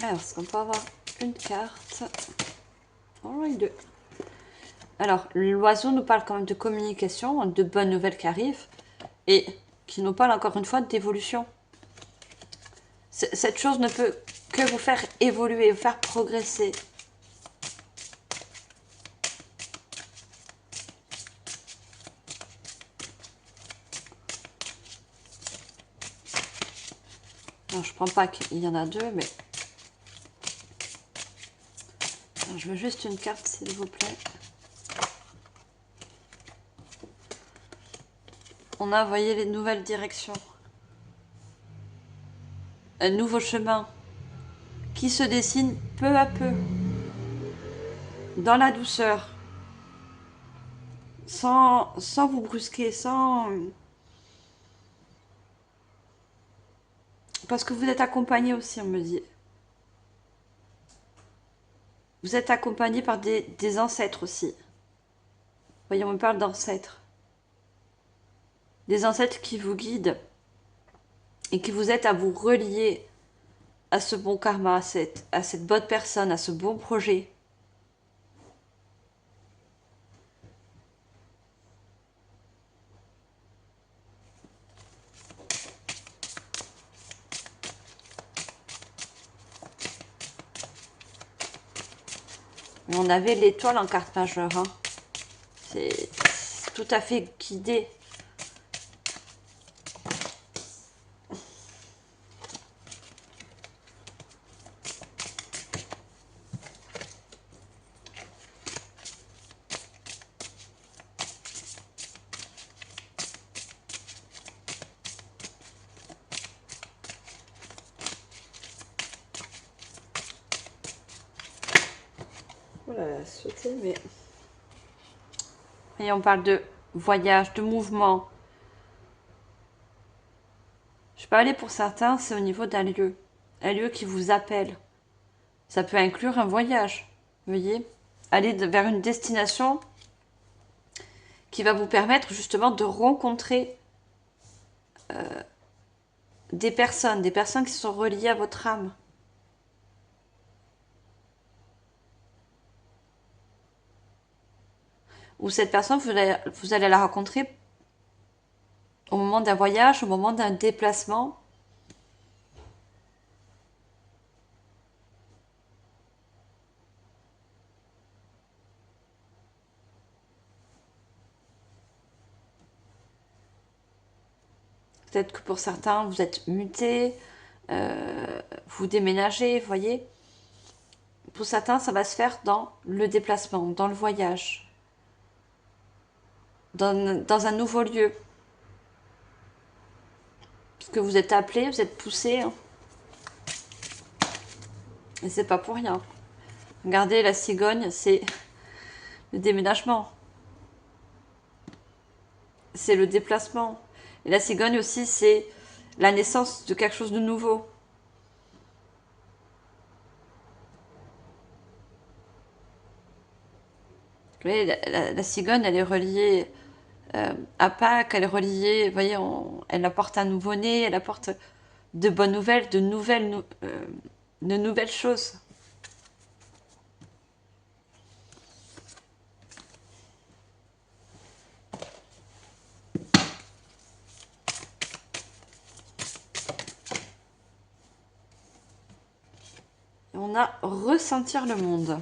Alors, est-ce qu'on peut avoir une carte? Alright, deux. Alors, l'oiseau nous parle quand même de communication, de bonnes nouvelles qui arrivent, et qui nous parle encore une fois d'évolution. Cette chose ne peut que vous faire évoluer, vous faire progresser. prends pas qu'il y en a deux, mais... Alors, je veux juste une carte, s'il vous plaît. On a, vous voyez, les nouvelles directions. Un nouveau chemin qui se dessine peu à peu, dans la douceur, sans vous brusquer, sans... Parce que vous êtes accompagné aussi, on me dit. Vous êtes accompagné par des ancêtres aussi. Vous voyez, on me parle d'ancêtres. Des ancêtres qui vous guident et qui vous aident à vous relier à ce bon karma, à cette bonne personne, à ce bon projet. On avait l'étoile en carte majeure. Hein. C'est tout à fait guidé. Voilà, sauter, mais... Et on parle de voyage, de mouvement. Je peux aller pour certains, c'est au niveau d'un lieu. Un lieu qui vous appelle. Ça peut inclure un voyage, vous voyez. Aller vers une destination qui va vous permettre justement de rencontrer des personnes qui sont reliées à votre âme. Ou cette personne, vous allez la rencontrer au moment d'un voyage, au moment d'un déplacement. Peut-être que pour certains, vous êtes mutés, vous déménagez, vous voyez. Pour certains, ça va se faire dans le déplacement, dans le voyage, dans un nouveau lieu. Parce que vous êtes appelé, vous êtes poussé. Hein. Et c'est pas pour rien. Regardez, la cigogne, c'est le déménagement. C'est le déplacement. Et la cigogne aussi, c'est la naissance de quelque chose de nouveau. Vous voyez, la cigogne, elle est reliée à Pâques, elle est reliée, vous voyez, elle apporte un nouveau-né, elle apporte de bonnes nouvelles, de nouvelles choses. Et on a ressentir le monde.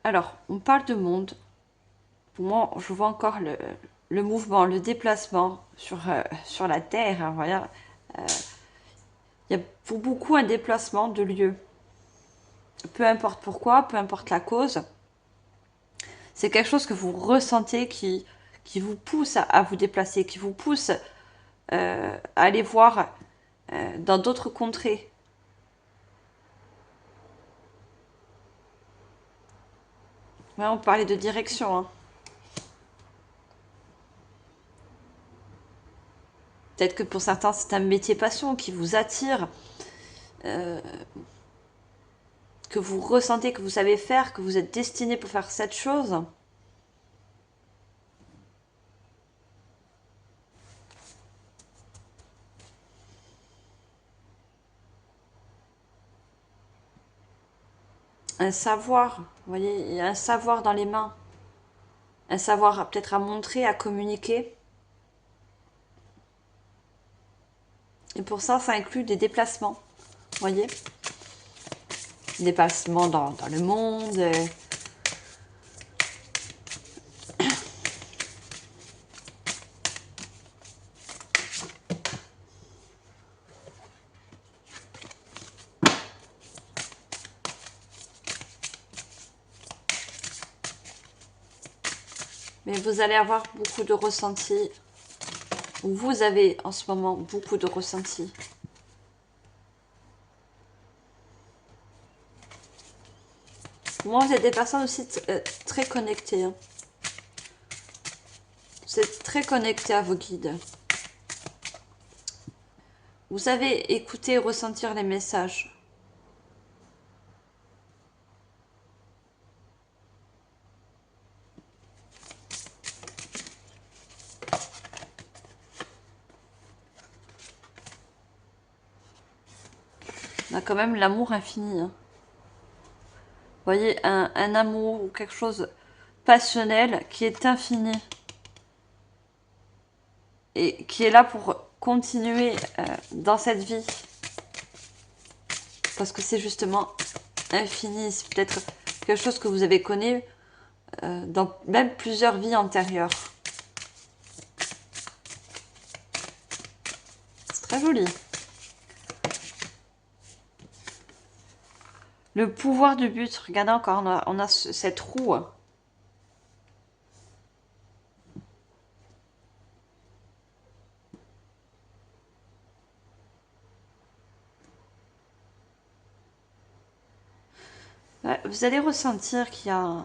Alors, on parle de monde. Pour moi, je vois encore le mouvement, le déplacement sur la Terre. Hein, voilà. Il y a pour beaucoup un déplacement de lieu. Peu importe pourquoi, peu importe la cause. C'est quelque chose que vous ressentez qui vous pousse à vous déplacer, qui vous pousse à aller voir dans d'autres contrées. Ouais, on parlait de direction. Hein. Peut-être que pour certains, c'est un métier passion qui vous attire, que vous ressentez, que vous savez faire, que vous êtes destiné pour faire cette chose. Un savoir, vous voyez, il y a un savoir dans les mains. Un savoir peut-être à montrer, à communiquer. Et pour ça, ça inclut des déplacements, vous voyez. Des déplacements dans le monde. Mais vous allez avoir beaucoup de ressentis. Vous avez en ce moment beaucoup de ressentis. Moi, vous êtes des personnes aussi très connectées. Hein. Vous êtes très connectés à vos guides. Vous savez écouter et ressentir les messages. On a quand même l'amour infini. Hein. Vous voyez, un amour ou quelque chose passionnel qui est infini. Et qui est là pour continuer dans cette vie. Parce que c'est justement infini. C'est peut-être quelque chose que vous avez connu dans même plusieurs vies antérieures. C'est très joli. Le pouvoir du but. Regardez encore, on a cette roue. Ouais, vous allez ressentir qu'il y a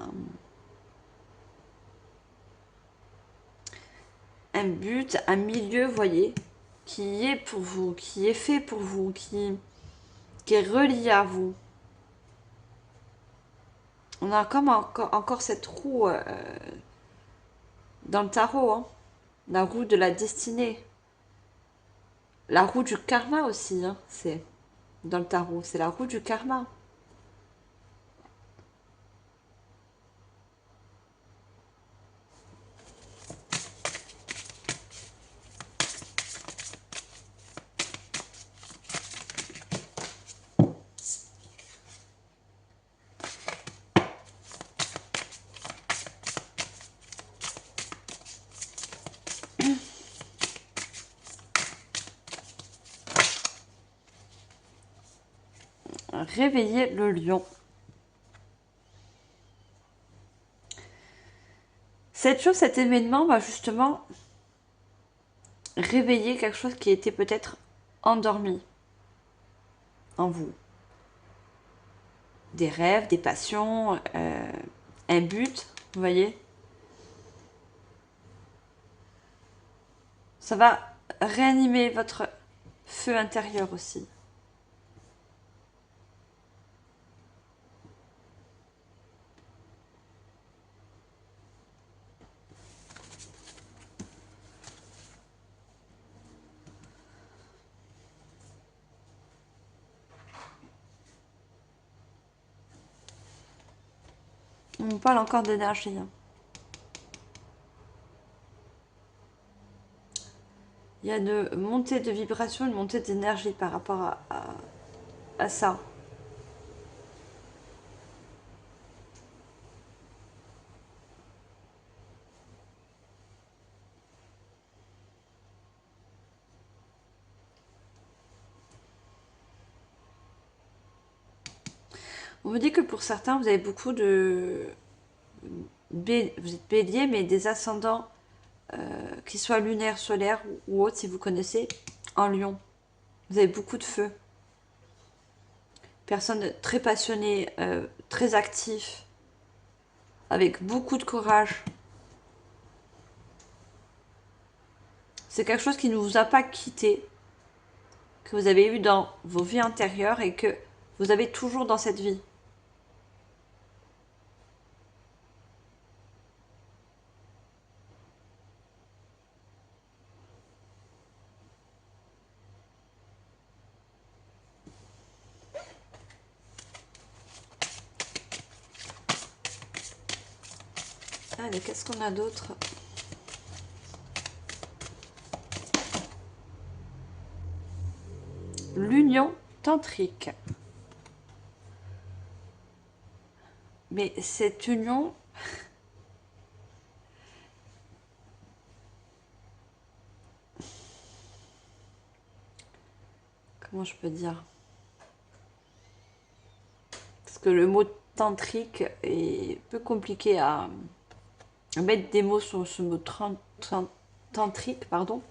un but, un milieu, vous voyez, qui est pour vous, qui est fait pour vous, qui est relié à vous. On a comme encore cette roue dans le tarot, hein. La roue de la destinée. La roue du karma aussi, hein, c'est dans le tarot, c'est la roue du karma. Réveiller le lion. Cette chose, cet événement va justement réveiller quelque chose qui était peut-être endormi en vous. Des rêves, des passions, un but, vous voyez. Ça va réanimer votre feu intérieur aussi. On parle encore d'énergie. Hein. Il y a une montée de vibration, une montée d'énergie par rapport à ça. On me dit que pour certains, vous avez beaucoup de... Vous êtes bélier, mais des ascendants qui soient lunaires, solaires ou autres, si vous connaissez, en lion. Vous avez beaucoup de feu. Personne très passionné, très actif, avec beaucoup de courage. C'est quelque chose qui ne vous a pas quitté, que vous avez eu dans vos vies antérieures et que vous avez toujours dans cette vie. Allez, qu'est-ce qu'on a d'autre? L'union tantrique. Mais cette union, comment je peux dire? Parce que le mot tantrique est peu compliqué à mettre des mots sur ce mot tantrique, pardon.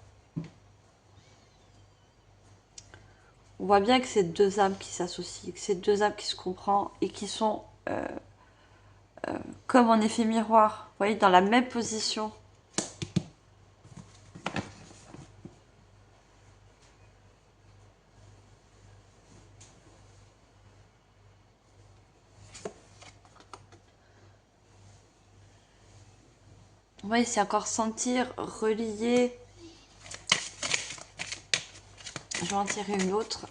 On voit bien que c'est deux âmes qui s'associent, que c'est deux âmes qui se comprennent et qui sont comme en effet miroir, vous voyez, dans la même position. Vous voyez, c'est encore sentir, relier. Je vais en tirer une autre.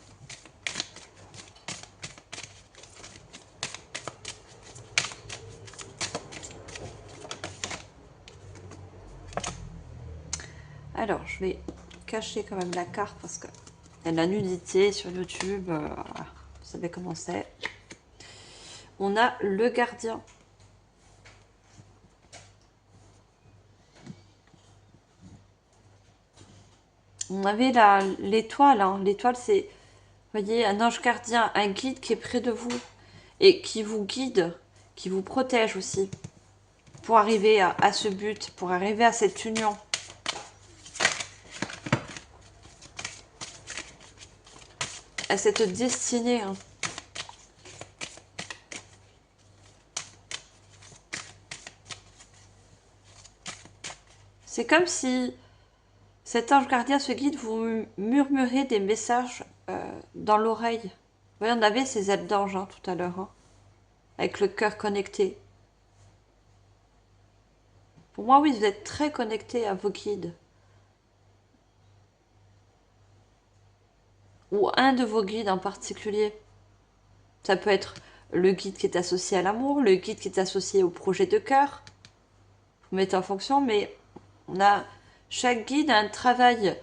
Alors, je vais cacher quand même la carte parce que il y a de la nudité sur YouTube. Voilà. Vous savez comment c'est. On a le gardien. On avait l'étoile. Hein. L'étoile, c'est, vous voyez, un ange gardien, un guide qui est près de vous et qui vous guide, qui vous protège aussi pour arriver à ce but, pour arriver à cette union. À cette destinée. Hein. C'est comme si cet ange gardien, ce guide, vous murmurez des messages dans l'oreille. Vous voyez, on avait ces ailes d'ange hein, tout à l'heure, hein, avec le cœur connecté. Pour moi, oui, vous êtes très connecté à vos guides. Ou un de vos guides en particulier. Ça peut être le guide qui est associé à l'amour, le guide qui est associé au projet de cœur. Vous mettez en fonction, mais on a chaque guide a un travail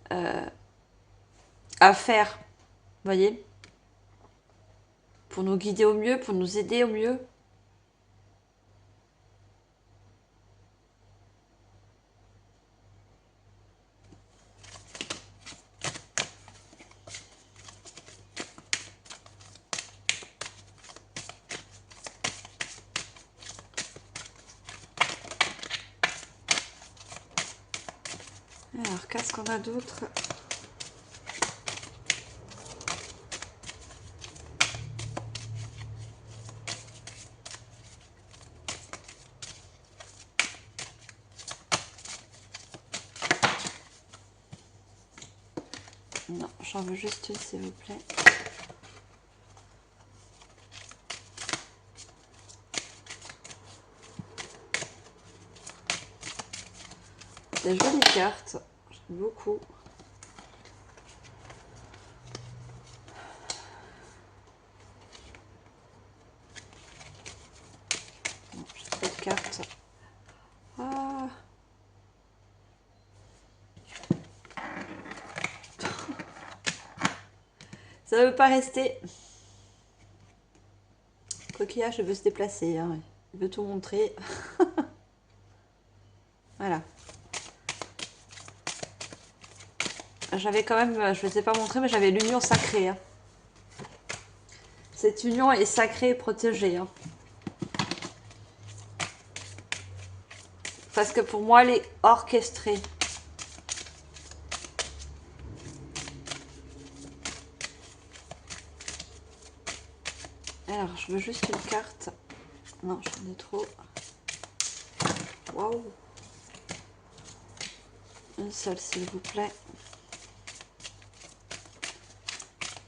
à faire, vous voyez, pour nous guider au mieux, pour nous aider au mieux. Alors, qu'est-ce qu'on a d'autre? Non, j'en veux juste une, s'il vous plaît. Des jolies cartes, j'aime beaucoup. Bon, j'ai trop de cartes. Ah. Ça ne veut pas rester. Coquillage, il veut se déplacer. Hein. Il veut tout montrer. Voilà. J'avais quand même, je ne vous ai pas montré, mais j'avais l'union sacrée. Hein. Cette union est sacrée et protégée. Hein. Parce que pour moi, elle est orchestrée. Alors, je veux juste une carte. Non, j'en ai trop. Waouh. Une seule, s'il vous plaît.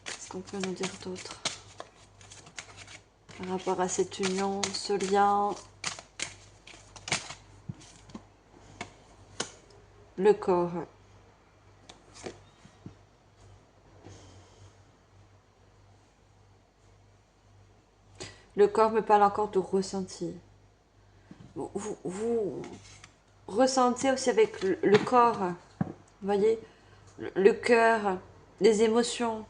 Qu'est-ce qu'on peut nous dire d'autre par rapport à cette union, ce lien? Le corps. Le corps me parle encore de ressenti. Vous ressentez aussi avec le corps, vous voyez, le cœur, les émotions.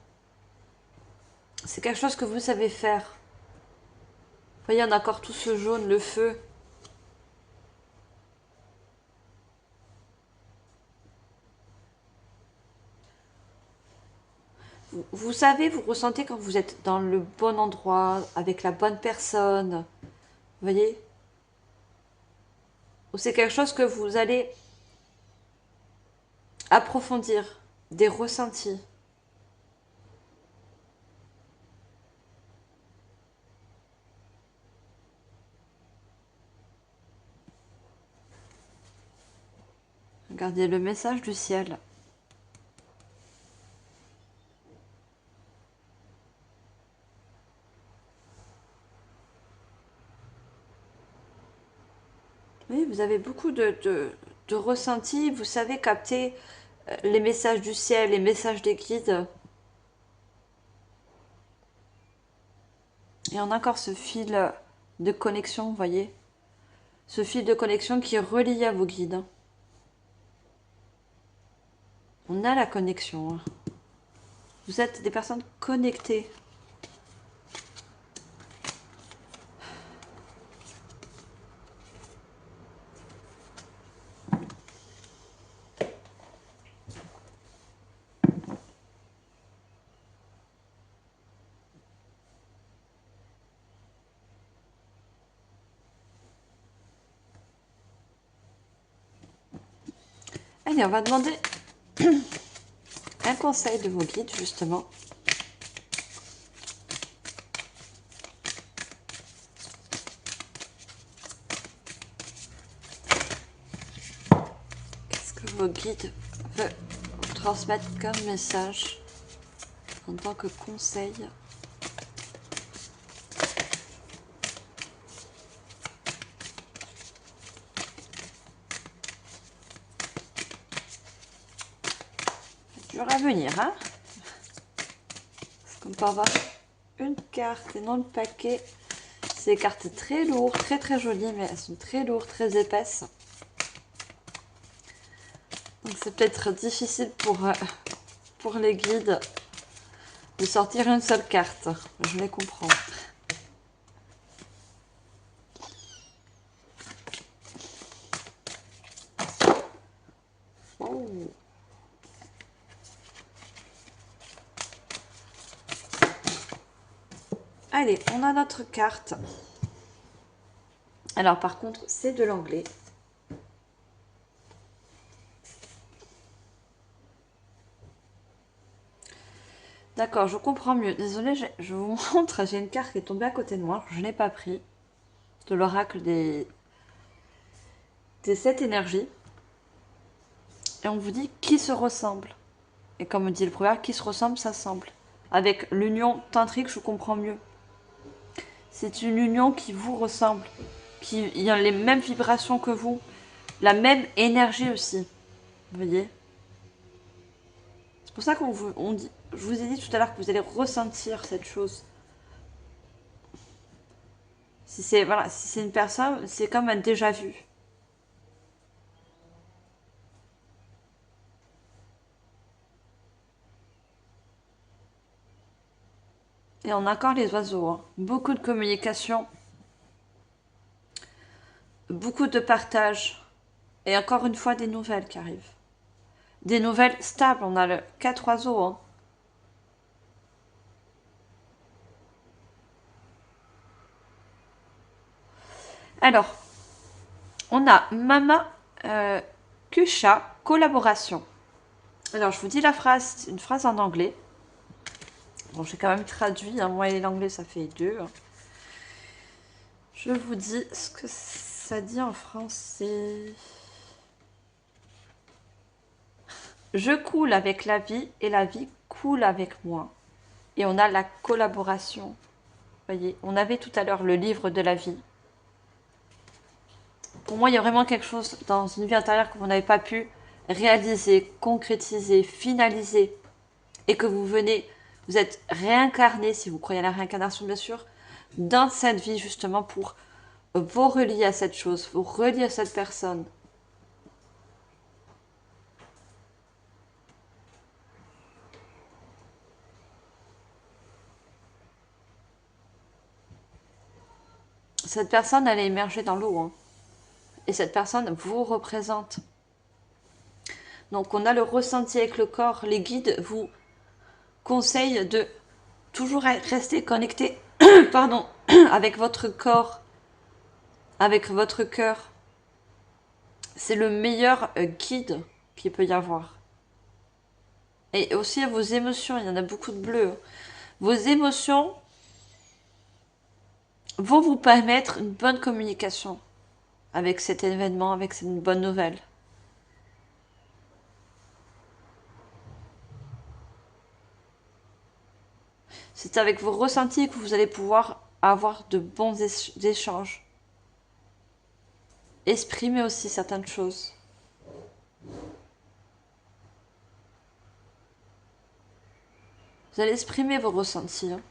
C'est quelque chose que vous savez faire. Vous voyez, on a encore tout ce jaune, le feu. Vous savez, vous ressentez quand vous êtes dans le bon endroit, avec la bonne personne. Vous voyez? Ou c'est quelque chose que vous allez approfondir, des ressentis. Regardez le message du ciel. Oui, vous avez beaucoup de ressentis, vous savez capter les messages du ciel, les messages des guides. Et on a encore ce fil de connexion, vous voyez. Ce fil de connexion qui est relié à vos guides. On a la connexion. Vous êtes des personnes connectées. Allez, on va demander un conseil de vos guides, justement. Qu'est-ce que vos guides veulent vous transmettre comme message en tant que conseil? Dur à venir, hein? Parce qu'on peut avoir une carte et non le paquet. C'est des cartes très lourdes, très très jolies, mais elles sont très lourdes, très épaisses. Donc c'est peut-être difficile pour les guides de sortir une seule carte. Je les comprends. Oh. Allez, on a notre carte. Alors par contre, c'est de l'anglais. D'accord, je comprends mieux. Désolée, je vous montre, j'ai une carte qui est tombée à côté de moi. Je n'ai pas pris. De l'oracle des 7 énergies. Et on vous dit qui se ressemble. Et comme dit le proverbe, qui se ressemble, ça semble. Avec l'union tantrique, je comprends mieux. C'est une union qui vous ressemble. Qui a les mêmes vibrations que vous. La même énergie aussi. Vous voyez? C'est pour ça je vous ai dit tout à l'heure que vous allez ressentir cette chose. Si c'est voilà, si c'est une personne, c'est comme un déjà vu. Et on a encore les oiseaux. Hein. Beaucoup de communication. Beaucoup de partage. Et encore une fois, des nouvelles qui arrivent. Des nouvelles stables. On a le 4 oiseaux. Hein. Alors, on a Mama Kusha, collaboration. Alors, je vous dis la phrase, une phrase en anglais. Bon, j'ai quand même traduit. Hein. Moi et l'anglais, ça fait 2. Hein. Je vous dis ce que ça dit en français. Je coule avec la vie et la vie coule avec moi. Et on a la collaboration. Voyez, on avait tout à l'heure le livre de la vie. Pour moi, il y a vraiment quelque chose dans une vie intérieure que vous n'avez pas pu réaliser, concrétiser, finaliser. Et que vous êtes réincarné, si vous croyez à la réincarnation bien sûr, dans cette vie justement pour vous relier à cette chose, vous relier à cette personne. Cette personne, elle est émergée dans l'eau. Hein. Et cette personne vous représente. Donc on a le ressenti avec le corps. Les guides vous conseillent de toujours rester connecté pardon, avec votre corps, avec votre cœur. C'est le meilleur guide qu'il peut y avoir. Et aussi vos émotions, il y en a beaucoup de bleu. Vos émotions vont vous permettre une bonne communication avec cet événement, avec cette bonne nouvelle. C'est avec vos ressentis que vous allez pouvoir avoir de bons échanges. Exprimer aussi certaines choses. Vous allez exprimer vos ressentis. Hein.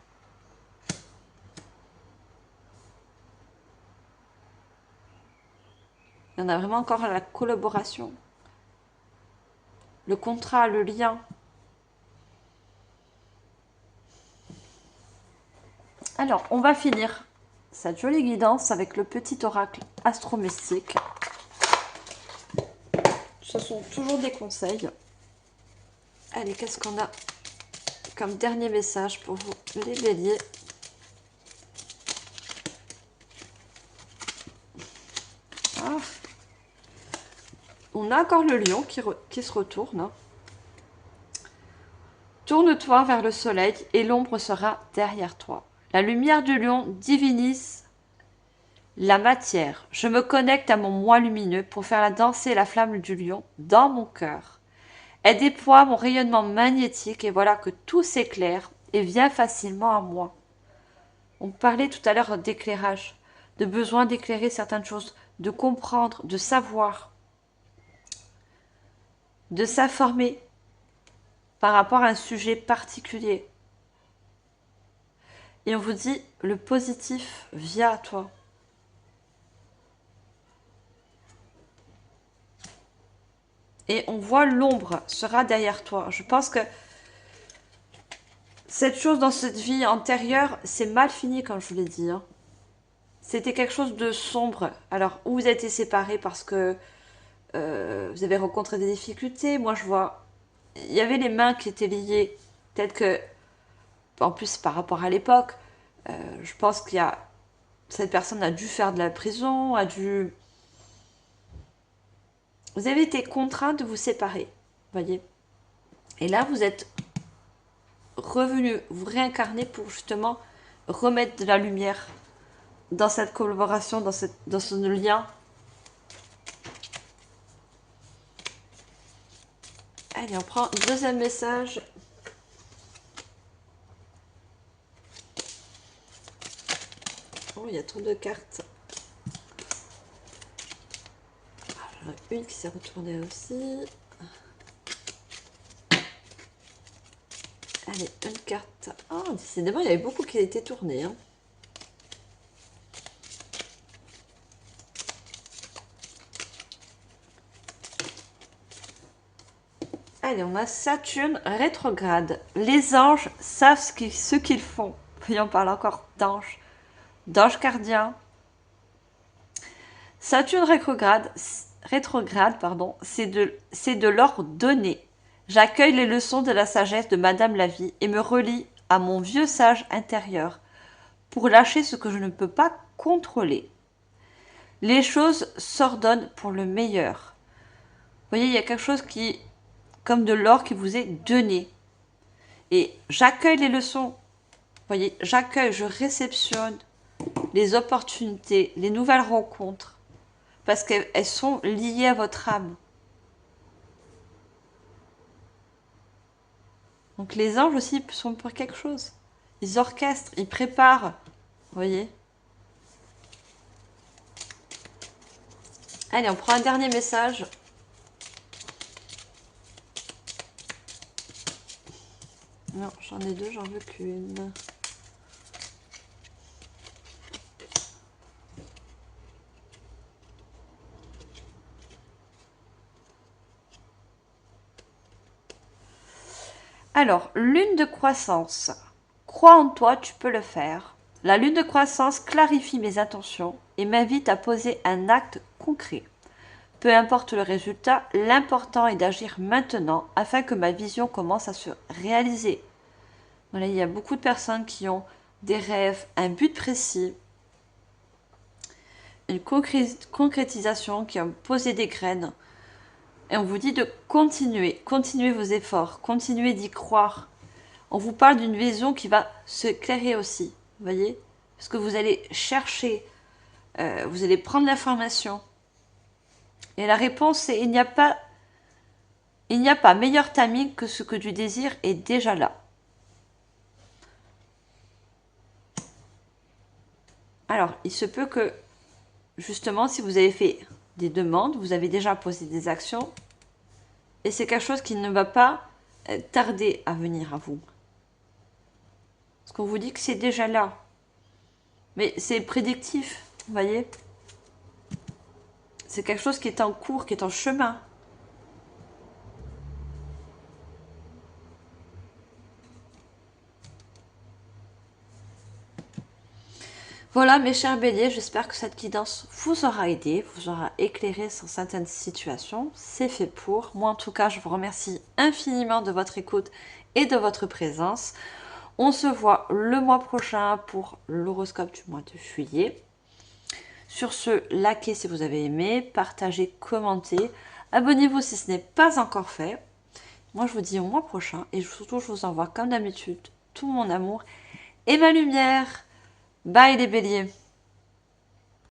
Il y en a vraiment encore la collaboration. Le contrat, le lien. Alors, on va finir cette jolie guidance avec le petit oracle astromystique. Ce sont toujours des conseils. Allez, qu'est-ce qu'on a comme dernier message pour vous, les béliers? Ah. On a encore le lion qui se retourne. Hein. Tourne-toi vers le soleil et l'ombre sera derrière toi. La lumière du lion divinise la matière. Je me connecte à mon moi lumineux pour faire danser la flamme du lion dans mon cœur. Elle déploie mon rayonnement magnétique et voilà que tout s'éclaire et vient facilement à moi. On parlait tout à l'heure d'éclairage, de besoin d'éclairer certaines choses, de comprendre, de savoir, de s'informer par rapport à un sujet particulier. Et on vous dit, le positif vient à toi. Et on voit l'ombre sera derrière toi. Je pense que cette chose dans cette vie antérieure, c'est mal fini, comme je vous l'ai dit. Hein. C'était quelque chose de sombre. Alors, où vous avez été séparés parce que vous avez rencontré des difficultés. Moi, je vois, il y avait les mains qui étaient liées. Peut-être que, en plus, par rapport à l'époque, je pense qu'il y a cette personne a dû faire de la prison, a dû. Vous avez été contraint de vous séparer, voyez. Et là, vous êtes revenu, vous réincarner pour justement remettre de la lumière dans cette collaboration, dans ce lien. Allez, on prend un deuxième message. Oh, il y a trop de cartes. Alors, une qui s'est retournée aussi. Allez, une carte. Oh, décidément, il y avait beaucoup qui étaient tournés. Hein. Allez, on a Saturne rétrograde. Les anges savent ce qu'ils font. Puis on parle encore d'anges. D'anges gardiens. Saturne rétrograde, pardon, c'est de l'or donné. J'accueille les leçons de la sagesse de Madame la Vie et me relie à mon vieux sage intérieur pour lâcher ce que je ne peux pas contrôler. Les choses s'ordonnent pour le meilleur. Vous voyez, il y a quelque chose qui, comme de l'or qui vous est donné. Et j'accueille les leçons. Vous voyez, j'accueille, je réceptionne les opportunités, les nouvelles rencontres. Parce qu'elles sont liées à votre âme. Donc les anges aussi sont pour quelque chose. Ils orchestrent, ils préparent. Vous voyez? Allez, on prend un dernier message. Non, j'en ai deux, j'en veux qu'une. Alors, lune de croissance. Crois en toi, tu peux le faire. La lune de croissance clarifie mes intentions et m'invite à poser un acte concret. Peu importe le résultat, l'important est d'agir maintenant afin que ma vision commence à se réaliser. Voilà, il y a beaucoup de personnes qui ont des rêves, un but précis, une concrétisation qui a posé des graines. Et on vous dit de continuer, continuez vos efforts, continuez d'y croire. On vous parle d'une vision qui va s'éclairer aussi, vous voyez? Parce que vous allez chercher, vous allez prendre l'information. Et la réponse, c'est il n'y a pas meilleur timing que ce que tu désires est déjà là. Alors, il se peut que, justement, si vous avez fait des demandes, vous avez déjà posé des actions, et c'est quelque chose qui ne va pas tarder à venir à vous. Parce qu'on vous dit que c'est déjà là. Mais c'est prédictif, vous voyez? C'est quelque chose qui est en cours, qui est en chemin. Voilà mes chers béliers, j'espère que cette guidance vous aura aidé, vous aura éclairé sur certaines situations. C'est fait pour. Moi en tout cas, je vous remercie infiniment de votre écoute et de votre présence. On se voit le mois prochain pour l'horoscope du mois de juillet. Sur ce, likez si vous avez aimé, partagez, commentez. Abonnez-vous si ce n'est pas encore fait. Moi je vous dis au mois prochain et surtout je vous envoie comme d'habitude tout mon amour et ma lumière. Bye les béliers!